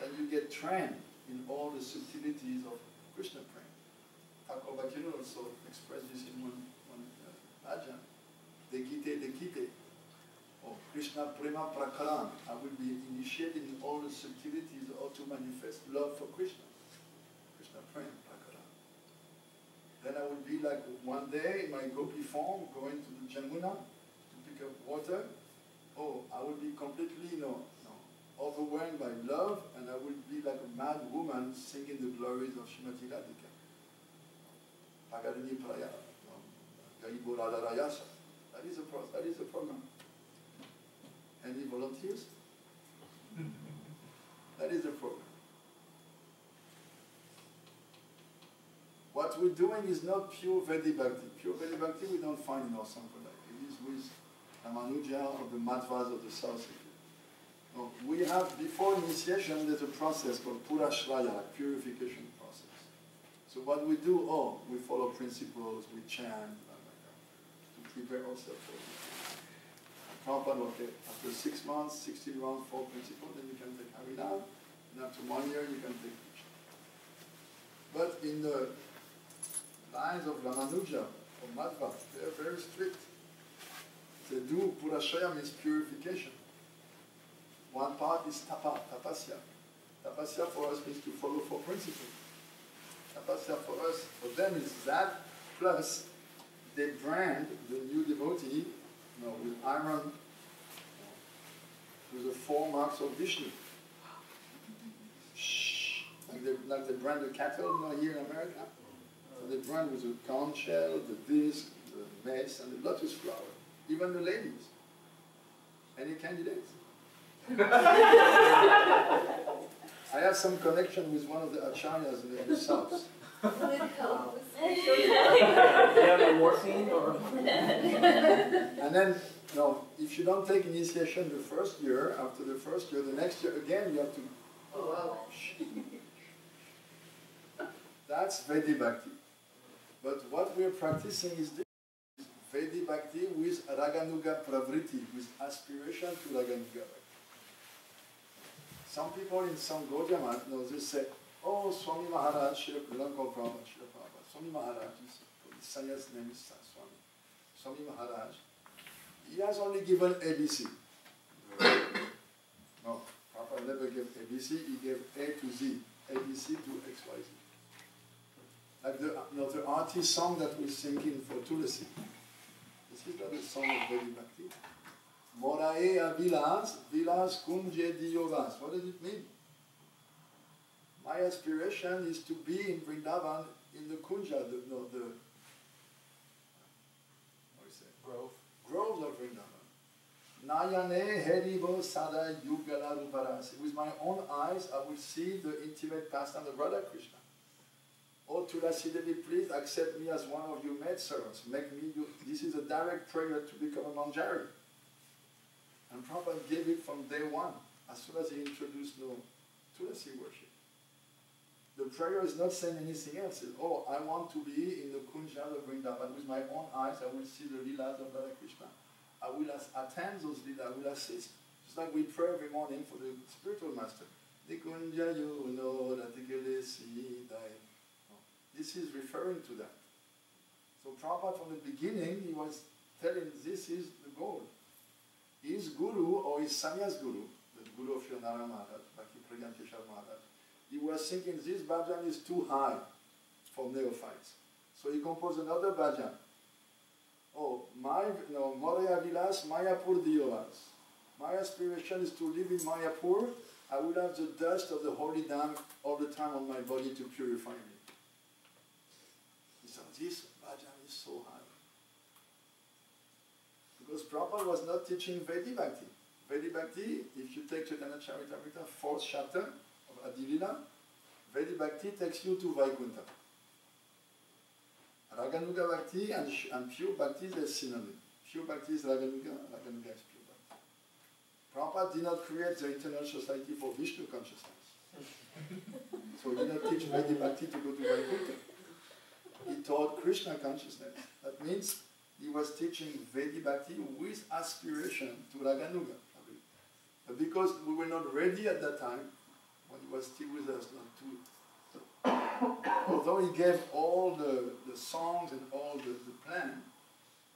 then you get trained in all the subtleties of Krishna praying. Thakur Bhaktivinoda also expressed this in one bhajan. Dekite. Or Krishna Prema Prakaran. I will be initiated in all the subtleties of how to manifest love for Krishna. Krishna Prema Prakaran. Then I will be like one day in my gopi form going to the Jamuna to pick up water. Oh, I will be completely overwhelmed by love, and I will be like a mad woman singing the glories of Srimati Radhika. Pagadini Praya, Gaibo Radharayasa. That is a program. Any volunteers? That is the program. What we're doing is not pure Vedic Bhakti. Pure Vedic Bhakti we don't find in our Sampradaya. It is with Ramanuja or the Madhvas of the South. No, we have, before initiation, there's a process called Purashraya, purification process. So what we do, we follow principles, we chant, to prepare ourselves for it. Prabhupada, okay, after 6 months, 16 rounds, 4 principles, then you can take Harinam, and after 1 year you can take Krishna. But in the lines of Ramanuja or Madhva, they are very strict. They do Purashaya means purification. One part is tapasya. Tapasya for us means to follow 4 principles. Tapasya for us, for them is that, plus they brand the new devotee with iron, with the 4 marks of Vishnu. Shh. Like they brand the cattle here in America. So they brand with the conch shell, the disc, the mace, and the lotus flower. Even the ladies. Any candidates? I have some connection with one of the acharyas in the south.
Will it help?
Do you have a morphine or?
And then, if you don't take initiation the first year, after the first year, the next year again you have to.
Oh, wow.
That's Vedic Bhakti. But what we're practicing is this. Vedic Bhakti with Raganuga Pravriti, with aspiration to Raganuga Bhakti. Some people in some Gaudiya Math, they say, oh, Swami Maharaj, they don't call Prabhupada, Srila Prabhupada. Swami Maharaj, his sannyas name is Swami. Swami Maharaj, he has only given ABC. No, Prabhupada never gave ABC, he gave A to Z, ABC to XYZ. Like the artist song that we're singing for Tulasi. This is not a song of Vedic Bhakti. Morae Vilas, Vilas Kunje Diyovas. What does it mean? My aspiration is to be in Vrindavan in the Kunja,
Grove.
groves of Vrindavan. Nayane heribo sada yugala ruparasi. With my own eyes, I will see the intimate pastime of Radha Krishna. Oh, Tulasi Devi, please accept me as one of your maidservants. Make me you. This is a direct prayer to become a manjari. And Prabhupada gave it from day one, as soon as he introduced no Tulasi worship. The prayer is not saying anything else. It's, oh, I want to be in the Kunja of Vrindavan. With my own eyes, I will see the Leelas of Radha Krishna. I will attend those Leelas, I will assist. Just like we pray every morning for the spiritual master. Nikunja you know that this is referring to that. So Prabhupada from the beginning, he was telling this is the goal. His guru or his sannyas guru, the guru of Srila Narayana Maharaj, Bhaktivedanta Swami Prabhupada, he was thinking this bhajan is too high for neophytes. So he composed another bhajan. Oh, Moraya Vilas, Mayapur Diolas. My aspiration is to live in Mayapur. I will have the dust of the holy dam all the time on my body to purify me. He said, this bhajan is so high. Because Prabhupada was not teaching Vedic Bhakti. Vedic Bhakti, if you take Chaitanya Charitamrita, 4th chapter of Adilila, Vedic Bhakti takes you to Vaikuntha. Raganuga Bhakti and pure Bhakti is synonym. Pure Bhakti is Raganuga, Raganuga is pure Bhakti. Prabhupada did not create the International Society for Vishnu consciousness. So he did not teach Vedic Bhakti to go to Vaikuntha. He taught Krishna consciousness. That means he was teaching Vedic Bhakti with aspiration to Raganuga. But because we were not ready at that time, when he was still with us, although he gave all the songs and all the plan,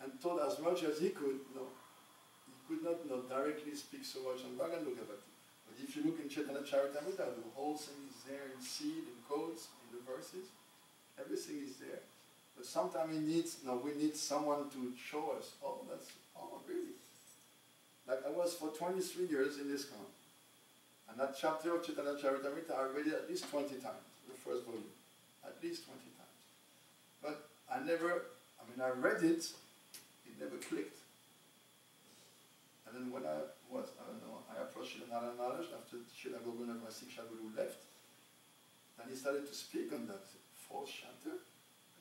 and taught as much as he could, he could not directly speak so much on Raganuga Bhakti. But if you look in Chaitanya Charitamrita, the whole thing is there in seed, in quotes, in the verses. Everything is there. But sometimes we need someone to show us, really? Like I was for 23 years in this camp. And that chapter of Chaitanya Charitamrita I read it at least 20 times, the first volume. At least 20 times. But I read it, it never clicked. And then when I approached Srila Narayana Maharaj after Srila Gour Govinda Swami left, then he started to speak on that 4th chapter.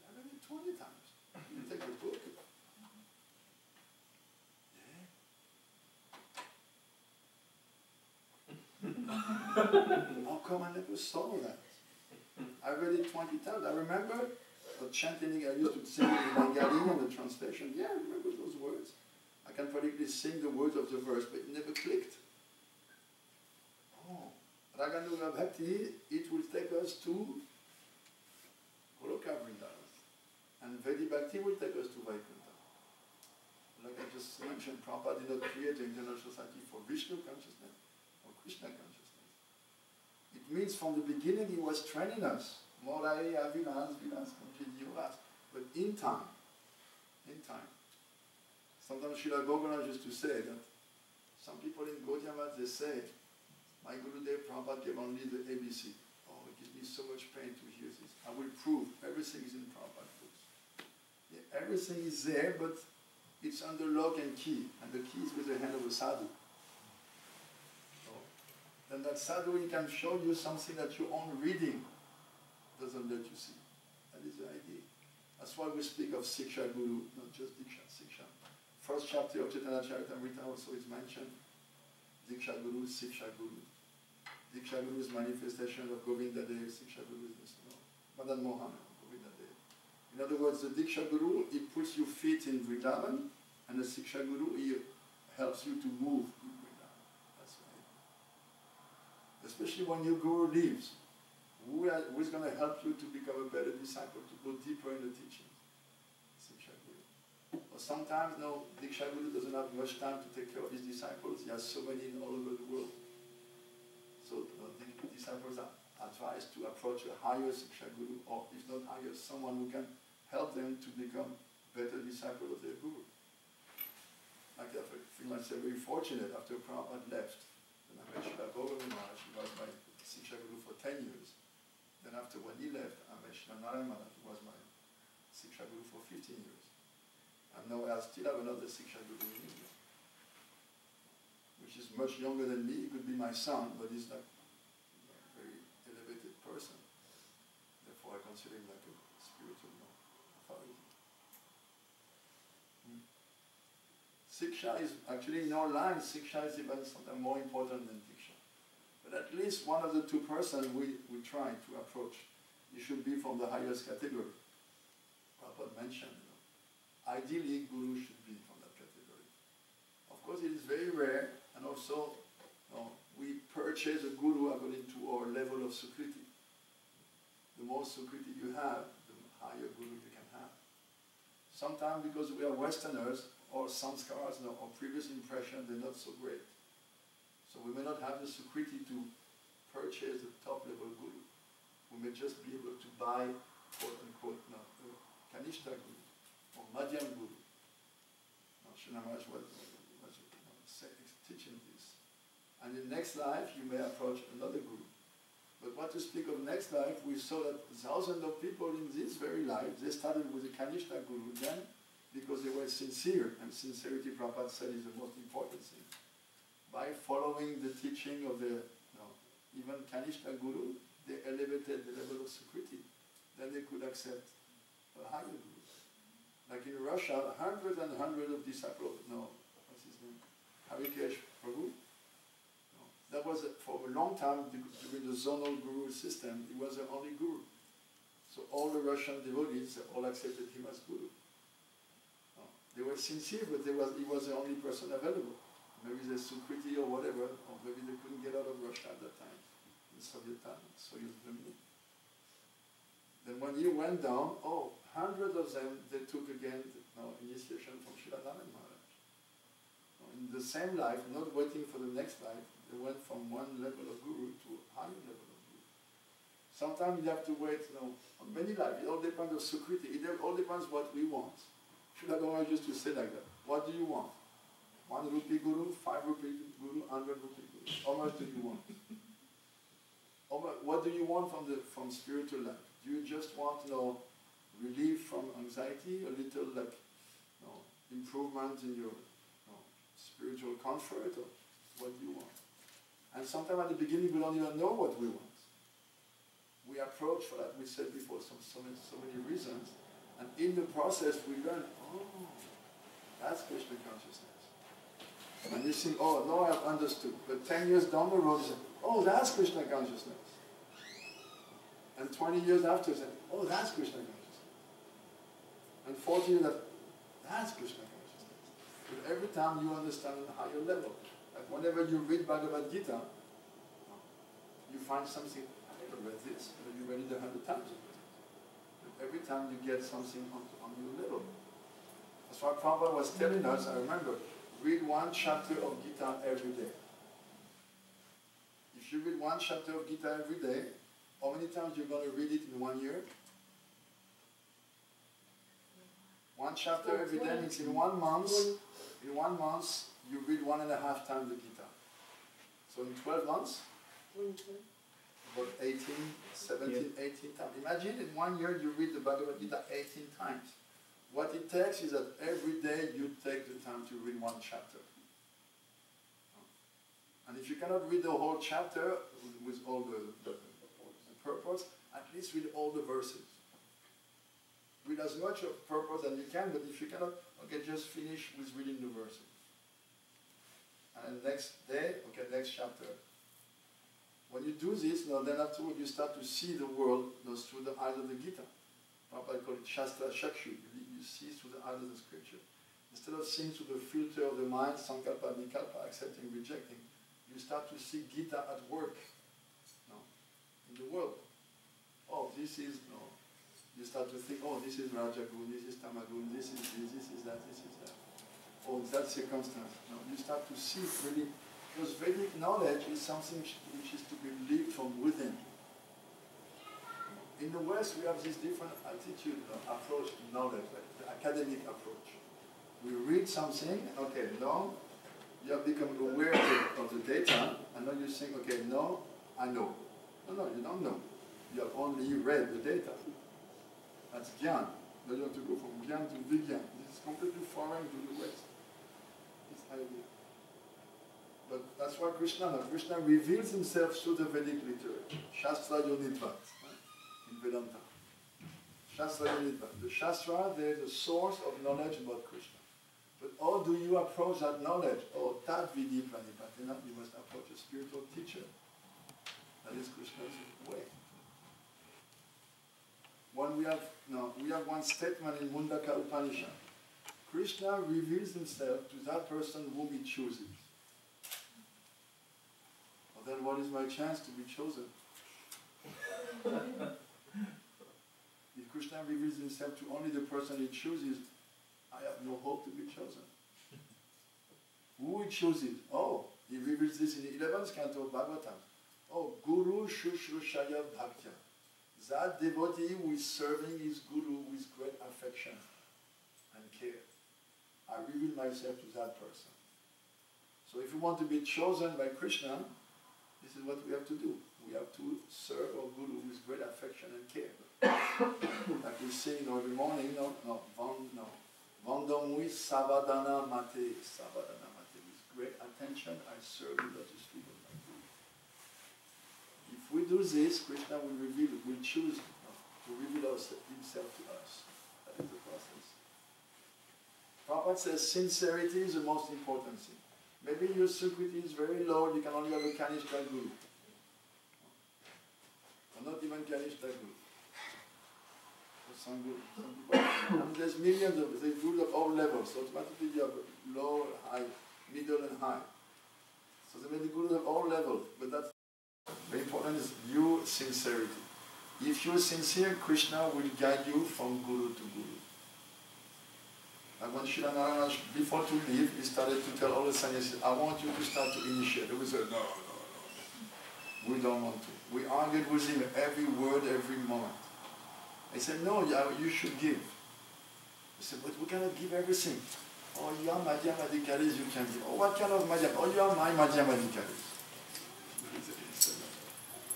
I read it 20 times. You take the book. How come I never saw that? I read it 20 times. I remember the chanting I used to sing in Bengali and the translation. Yeah, I remember those words. I can practically sing the words of the verse, but it never clicked. Oh, Raganuga Bhakti, it will take us to Goloka Vrindavan. And Vedic Bhakti will take us to Vaikuntha. Like I just mentioned, Prabhupada did not create the International Society for Vishnu consciousness or Krishna consciousness. It means from the beginning he was training us. Morai, Avilas, Vilas, Diyoras. But in time, sometimes Srila Gour Govinda used to say that some people in Gaudiya they say, my Gurudev Prabhupada gave only the ABC. Oh, it gives me so much pain to hear this. I will prove everything is in Prabhupada books. Yeah, everything is there, but it's under lock and key, and the key is with the hand of a sadhu. So, then that sadhu he can show you something that your own reading doesn't let you see. That is the idea. That's why we speak of siksa-guru, not just diksha, siksha. First chapter of Chaitanya Charitamrita also is mentioned. Diksha-guru, siksha-guru. Diksha-guru is manifestation of Govinda Dev, siksha-guru is Madan Mohan, Govinda Dev. In other words, the diksha-guru, it puts your feet in Vrindavan, and the siksha-guru, he helps you to move in Vrindavan. That's right. Especially when your guru leaves. Who is going to help you to become a better disciple, to go deeper in the teachings? Siksha-guru. Or sometimes, Diksha-guru doesn't have much time to take care of his disciples. He has so many all over the world. So the disciples are advised to approach a higher siksa-guru, or if not higher, someone who can help them to become better disciples of their guru. Like I feel myself very fortunate after Prabhupada left. Then I met Srila Gour Govinda Swami. He was my siksa-guru for 10 years. Then after when he left, I met Srila Narayana, who was my siksa-guru for 15 years. And now I still have another siksa-guru in India. which is much younger than me. He could be my son, but he's like a very elevated person. Therefore, I consider him like a spiritual authority. Siksha is actually in our line. Siksha is even something more important than diksha. But at least one of the two persons we try to approach. It should be from the highest category. Prabhupada mentioned, ideally Guru should be from that category. Of course, it is very rare, and also we purchase a Guru according to our level of sukriti. The more sukriti you have, the higher Guru you can have. Sometimes because we are Westerners, or samskaras, or previous impression, they're not so great. So we may not have the sukriti to purchase the top level Guru. We may just be able to buy, quote unquote, Kanishta Guru or Madhyam Guru. Srila Maharaj was teaching this. And in next life, you may approach another Guru. But what to speak of next life, we saw that thousands of people in this very life, they started with a Kanishta Guru then because they were sincere, and sincerity, Prabhupada said, is the most important thing. By following the teaching of the, even Kanishta Guru, they elevated the level of sukriti. Then they could accept a higher Guru. Like in Russia, hundreds and hundreds of disciples, what's his name? Harikesh Prabhu. That was, for a long time, during the zonal Guru system, he was the only Guru. So all the Russian devotees all accepted him as Guru. They were sincere, but he was the only person available. Maybe the Sukriti or whatever, or maybe they couldn't get out of Russia at that time. Soviet time, Soviet Germany. Then when he went down, hundreds of them, they took again initiation from Srila Narayana Maharaj. In the same life, not waiting for the next life, they went from one level of Guru to a higher level of Guru. Sometimes you have to wait on many lives. It all depends on Sukriti. It all depends what we want. Srila Gour used to say like that. What do you want? 1 rupee Guru, 5 rupee Guru, 100 rupee Guru. How much do you want? What do you want from spiritual life? Do you just want relief from anxiety, a little improvement in your spiritual comfort, or what do you want? And sometimes at the beginning we don't even know what we want. We approach for that, we said before, so many reasons, and in the process we learn, that's Krishna consciousness. And you think, no, I've understood. But 10 years down the road, you say, that's Krishna consciousness. And 20 years after, you say, that's Krishna consciousness. And 40 years after, that's Krishna consciousness. But every time you understand on a higher level. Like whenever you read Bhagavad Gita, you find something, I never read this, but you read it 100 times. But every time you get something on your level. That's why Prabhupada was telling us, I remember, read 1 chapter of Gita every day. If you read 1 chapter of Gita every day, how many times you're going to read it in 1 year? 1 chapter every day means in 1 month, you read 1.5 times the Gita. So in 12 months, about 18, 17, 18 times. Imagine in 1 year you read the Bhagavad Gita 18 times. What it takes is that every day you take the time to read 1 chapter. And if you cannot read the whole chapter with all the purpose, at least read all the verses. Read as much of purpose as you can, but if you cannot, just finish with reading the verses. And next day, next chapter. When you do this, then afterward you start to see the world through the eyes of the Gita. Prabhupada called it Shastra Shakshu. You see through the eyes of the scripture. Instead of seeing through the filter of the mind, sankalpa, vikalpa, accepting, rejecting, you start to see Gita at work in the world. You start to think, this is Rajagun, this is Tamagun, this is this, this is that, this is that. That circumstance. You start to see really, because Vedic knowledge is something which is to be lived from within. In the West, we have this different attitude, approach to knowledge, like the academic approach. We read something, now you have become aware of the data, and now you think, no, I know. No, you don't know. You have only read the data. That's Gyan. Now you have to go from Gyan to Vigyan. This is completely foreign to the West. This idea. But that's why Krishna reveals himself through the Vedic literature. Shastra Yonitvat, in Vedanta. Shastra Yonitvat. The Shastra, there is a source of knowledge about Krishna. But how do you approach that knowledge? Oh, Tat Vidi Pranipatena, you must approach a spiritual teacher. That is Krishna's way. We have one statement in Mundaka Upanishad. Krishna reveals himself to that person whom he chooses. Well, then what is my chance to be chosen? If Krishna reveals himself to only the person he chooses, I have no hope to be chosen. Who he chooses? Oh, he reveals this in the 11th canto of Bhagavatam. Oh, Guru Shushrushaya Bhaktya. That devotee who is serving his Guru with great affection and care. I reveal myself to that person. So if you want to be chosen by Krishna, this is what we have to do. We have to serve our Guru with great affection and care. Like we sing every morning, Vandamui Savadana Mate, Savadana Mate. With great attention, I serve the lotus feet of my Guru. If we do this, Krishna will choose to reveal himself to us. That is the process. Prabhupada says sincerity is the most important thing. Maybe your sukriti is very low, you can only have a Kanishta Guru. Or not even Kanishta Guru. Some people, there's millions of they gurus of all levels, so automatically you have low, high, middle and high. So there may be gurus of all levels, but that's very important is your sincerity. If you're sincere, Krishna will guide you from guru to guru. Like when Srila Narayana, before to leave, he started to tell all the sannyasis, I want you to start to initiate. They would say, no. We don't want to. We argued with him every word, every moment. I said, no, you should give. He said, but we cannot give everything. Oh, you are Madhyamadikaris, you can give. Oh, what kind of Madhyam? Oh, you are my Madhyamadikaris.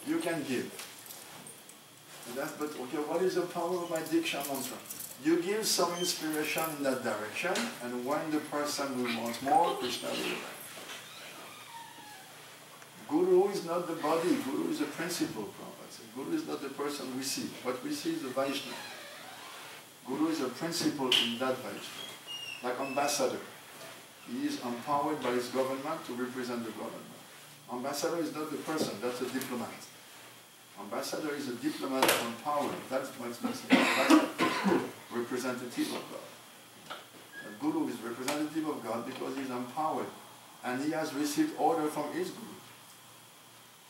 You can give. But okay, what is the power of my diksha mantra? You give some inspiration in that direction, and when the person will want more, Krishna will arrive. Guru is not the body, Guru is a principle, Prabhupada. Guru is not the person we see. What we see is the Vaishnava. Guru is a principle in that Vaishnava. Like ambassador. He is empowered by his government to represent the government. Ambassador is not the person, that's a diplomat. Ambassador is a diplomat empowered. That's what's missing. Representative of God. The Guru is representative of God because he's empowered and he has received order from his Guru.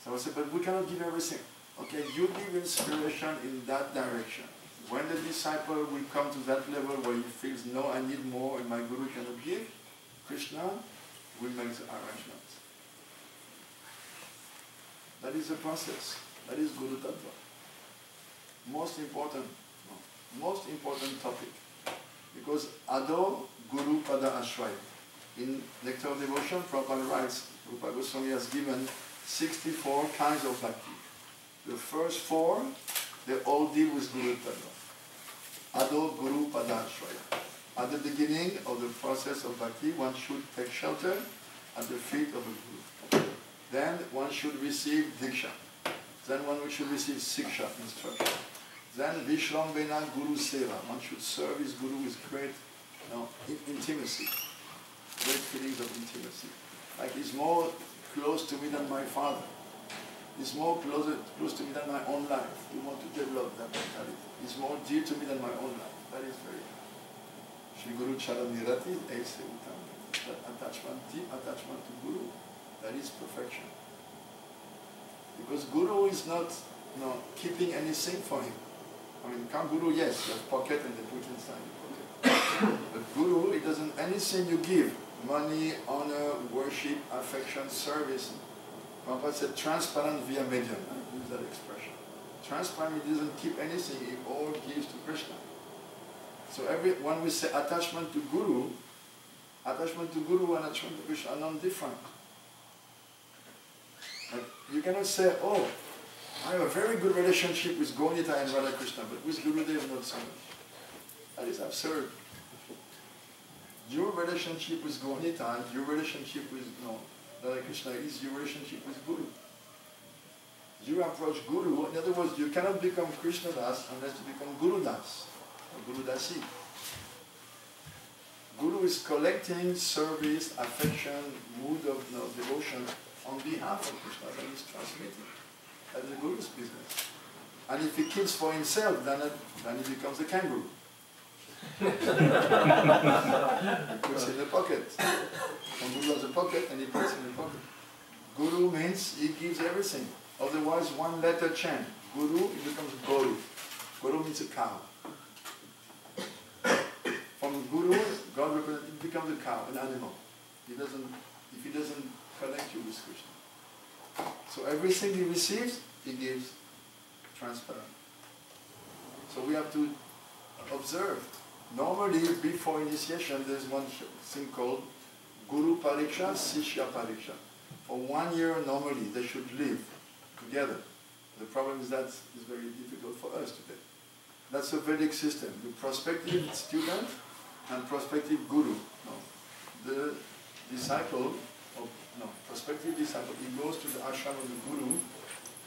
So I said, but we cannot give everything. Okay, you give inspiration in that direction. When the disciple will come to that level where he feels, no, I need more and my Guru cannot give, Krishna will make the arrangements. That is the process. That is Guru Tattva. Most important topic. Because Ado Guru Pada Ashraya. In Nectar of Devotion, Prabhupada writes, Rupa Goswami has given 64 kinds of bhakti. The first 4, they all deal with Guru Tattva. Ado Guru Pada Ashraya. At the beginning of the process of bhakti, one should take shelter at the feet of a Guru. Then one should receive diksha. Then one should receive siksha, instruction. Then Vishrambena Guru Seva. One should serve his Guru with great intimacy. Great feelings of intimacy. Like he's more close to me than my father. He's more close to me than my own life. We want to develop that mentality. He's more dear to me than my own life. That is very Shri Guru Charanirati A.C. That attachment, deep attachment to Guru, that is perfection. Because Guru is not keeping anything for him. I mean, Guru, yes, you have pocket and they put inside the pocket. But Guru, it doesn't, anything you give, money, honor, worship, affection, service, Prabhupada said transparent via medium. I use that expression. Transparent, he doesn't keep anything, he all gives to Krishna. So when we say attachment to Guru and attachment to Krishna are non-different. Like, you cannot say, oh, I have a very good relationship with Gaunita and Radha Krishna, but with Gurudev not so much. That is absurd. Your relationship with Gaunita and your relationship with Krishna is your relationship with Guru. You approach Guru, in other words, you cannot become Krishna Das unless you become Guru Das or Guru Dasi. Guru is collecting service, affection, mood of devotion on behalf of Krishna, and he's transmitting. That is the Guru's business. And if he keeps for himself, then he becomes a kangaroo. He puts in the pocket. And Guru has a pocket and he puts in the pocket. Guru means he gives everything. Otherwise, one letter chant. Guru, it becomes Goru. Goru means a cow. From Guru, God represents, it becomes a cow, an animal. If he doesn't connect you with Krishna. So everything he receives, he gives transparent. So we have to observe. Normally, before initiation, there's one thing called Guru Pariksha, Sishya Pariksha. For 1 year, normally, they should live together. The problem is that it's very difficult for us today. That's a Vedic system. The prospective student and prospective guru. No. The prospective disciple, he goes to the ashram of the guru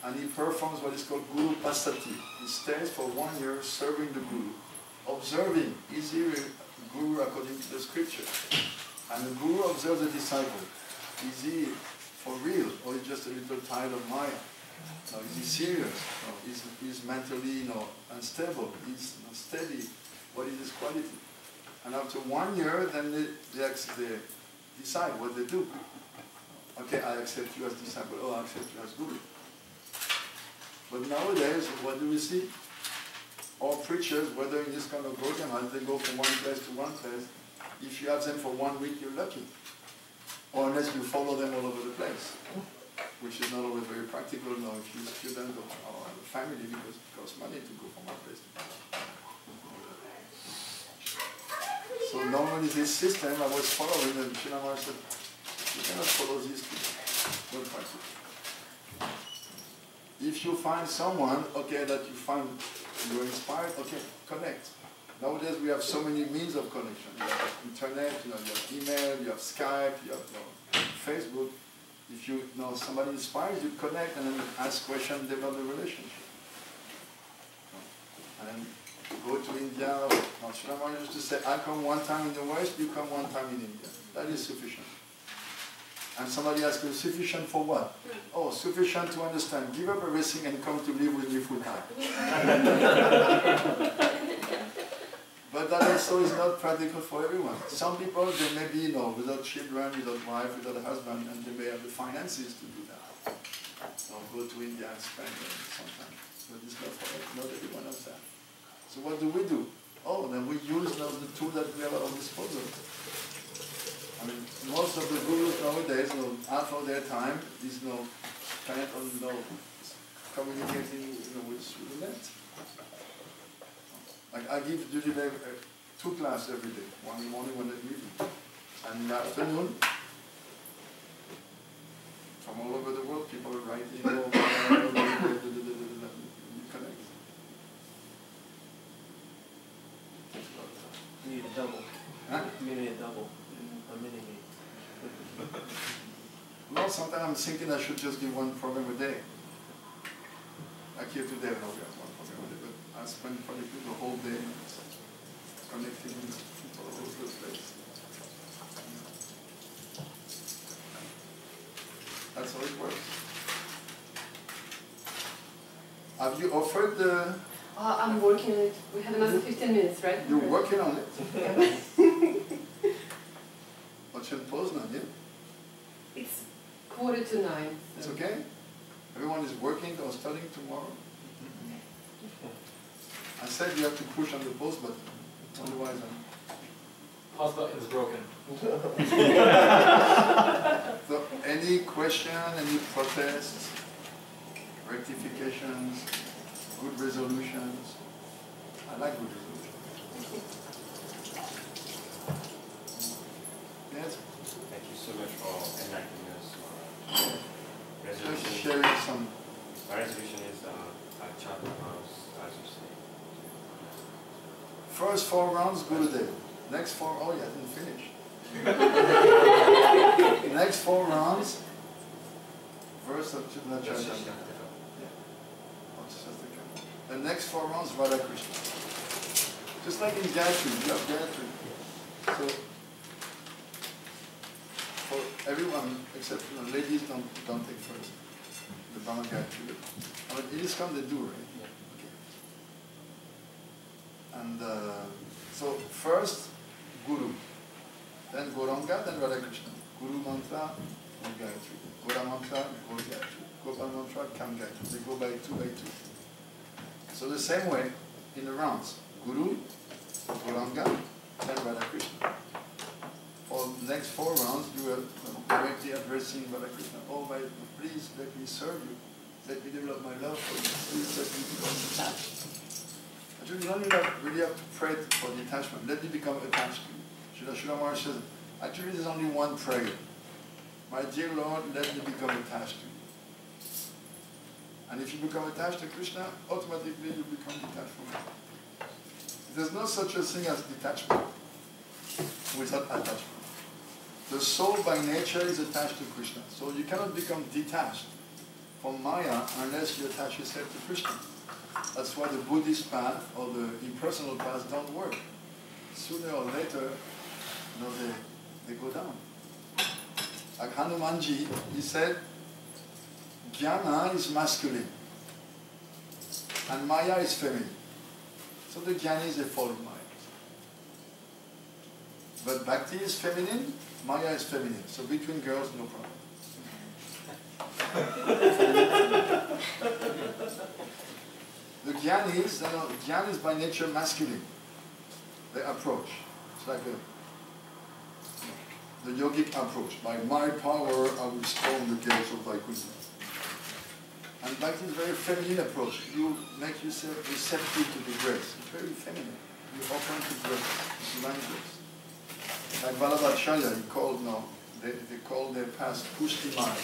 and he performs what is called Guru Pasati. He stays for 1 year serving the guru, observing, is he a guru according to the scripture? And the guru observes the disciple. Is he for real or is he just a little tired of Maya? No, is he serious? No, is mentally unstable? Is steady? What is his quality? And after 1 year, then they decide what they do. Okay, I accept you as disciple. Oh, I accept you as guru. But nowadays, what do we see? All preachers, whether in this kind of program, they go from one place to one place. If you have them for 1 week, you're lucky. Or unless you follow them all over the place. Which is not always very practical now if you're a student or have a family, because it costs money to go from one place to another. So normally this system I was following, and Srila Maharaj said, you cannot follow these people. Not practical. If you find someone, okay, that you find you're inspired, okay, connect. Nowadays we have so many means of connection. You have internet, you have email, you have Skype, you have Facebook. If you know somebody inspires you, connect and then ask questions, develop the relationship. And then go to India. Now, Srila Maharaj used to say, I come 1 time in the West, you come 1 time in India. That is sufficient. And somebody asks you, sufficient for what? Oh, sufficient to understand. Give up everything and come to live with me full time. But that also is not practical for everyone. Some people, they may be, without children, without wife, without a husband, and they may have the finances to do that. Or go to India and spend sometimes. But it's not everyone has that. So what do? Oh, then we use the tool that we have at our disposal. I mean, most of the gurus nowadays, half of their time is spent on communicating with the net. Like I give usually 2 classes every day, one in the morning, one in the evening. And in the afternoon, from all over the world, people are writing, connect.
You need a double.
Huh?
You need a double. A mini-me.
Well, sometimes I'm thinking I should just give 1 program a day. Like here today, we have 1 program a day, but I spend probably the whole day connecting with people all over the place. That's how it works. Have you offered the...
I'm working on it. We have another 15 minutes, right?
You're working on it? What's your Poznan, yeah?
It's 8:45.
It's okay? Everyone is working or studying tomorrow? I said you have to push on the pause button. Otherwise,
Pause button is broken.
So, any question, any protests, rectifications, good resolutions? I like good resolutions. Yes?
Thank you so much for enlightening us.
Just sharing some.
My resolution is I chant the house, as you say.
First 4 rounds, good a day. Next 4, oh yeah, I didn't finish. Next 4 rounds, first of Srila. The next 4 rounds, Radha Krishna. Just like in Gayatri, you have Gayatri. So, for everyone, except ladies don't take first. The Brahma Gayatri. I mean, in ISKCON they do, right? Okay. And so, first, Guru. Then Gauranga, then Radha Krishna. Guru mantra, and Gayatri. Gaura mantra, Gaur Gayatri. Gopal mantra, Kam Gayatri. They go by 2 by 2. So the same way, in the rounds, Guru, Gauranga, then Radha Krishna. For the next 4 rounds, you will directly addressing Radha Krishna. Oh, please let me serve you. Let me develop my love for you. Please let me become detached. Actually, you don't really have to pray for detachment. Let me become attached to you. Srila Maharaj says, actually, there's only one prayer. My dear Lord, let me become attached to you. And if you become attached to Krishna, automatically you become detached from him. There's no such a thing as detachment without attachment. The soul by nature is attached to Krishna. So you cannot become detached from Maya unless you attach yourself to Krishna. That's why the Buddhist path or the impersonal path don't work. Sooner or later, they go down. Like Hanumanji, he said, Jnana is masculine and Maya is feminine. So the Jnanis, they follow Maya. But Bhakti is feminine, Maya is feminine. So between girls, no problem. The Jnanis by nature masculine. They approach. It's like the yogic approach. By my power, I will storm the gates of Vaikuntha. And Bhakti is a very feminine approach. You make yourself receptive to the grace. It's very feminine. You open to grace, divine grace. Like Vallabhacharya, they call their path Pushtimai,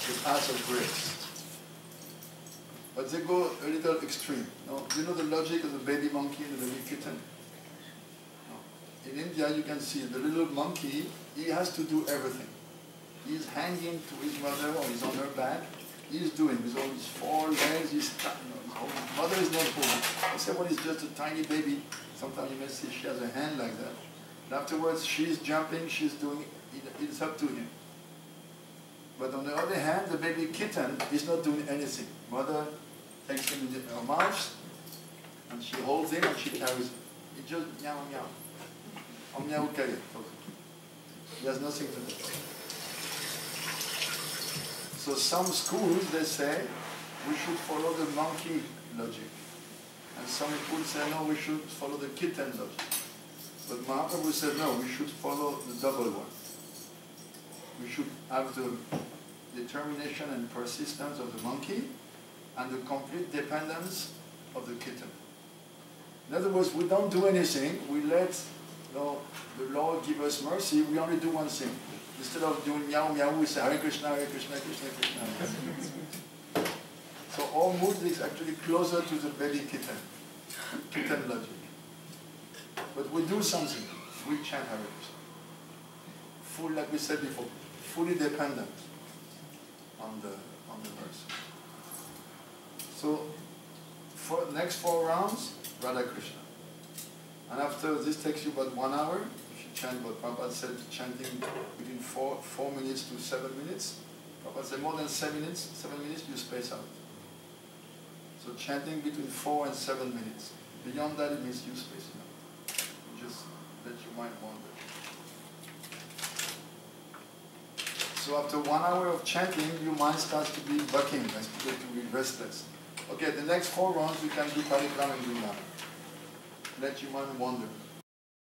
the path of grace. But they go a little extreme. No? You know the logic of the baby monkey and the baby kitten? No. In India, you can see the little monkey, he has to do everything. He's hanging to his mother or he's on her back. He's doing with all his 4 legs, his mother is not holding. Except when he's just a tiny baby, sometimes you may see she has a hand like that. And afterwards she's jumping, she's doing, it's up to him. But on the other hand, the baby kitten is not doing anything. Mother takes him in her mouth, and she holds him and she carries him. He just meow meow. He has nothing to do. So some schools, they say, we should follow the monkey logic. And some people say, no, we should follow the kitten logic. But Mahaprabhu said, no, we should follow the double one. We should have the determination and persistence of the monkey and the complete dependence of the kitten. In other words, we don't do anything, we let the Lord give us mercy, we only do one thing. Instead of doing meow meow, we say Hare Krishna, Krishna, Krishna. So our mood is actually closer to the baby kitten logic. But we do something, we chant Hare Krishna. Full, like we said before, fully dependent on the verse. So for the next 4 rounds, Radha Krishna. And after this takes you about 1 hour. Chant what Prabhupada said, chanting between 4 minutes to 7 minutes. Prabhupada said more than 7 minutes you space out. So chanting between 4 and 7 minutes. Beyond that it means you spacing out. You just let your mind wander. So after 1 hour of chanting, your mind starts to be bucking, starts to be restless. Okay, the next 4 rounds you can do Parikrama and Vrindavan. Let your mind wander.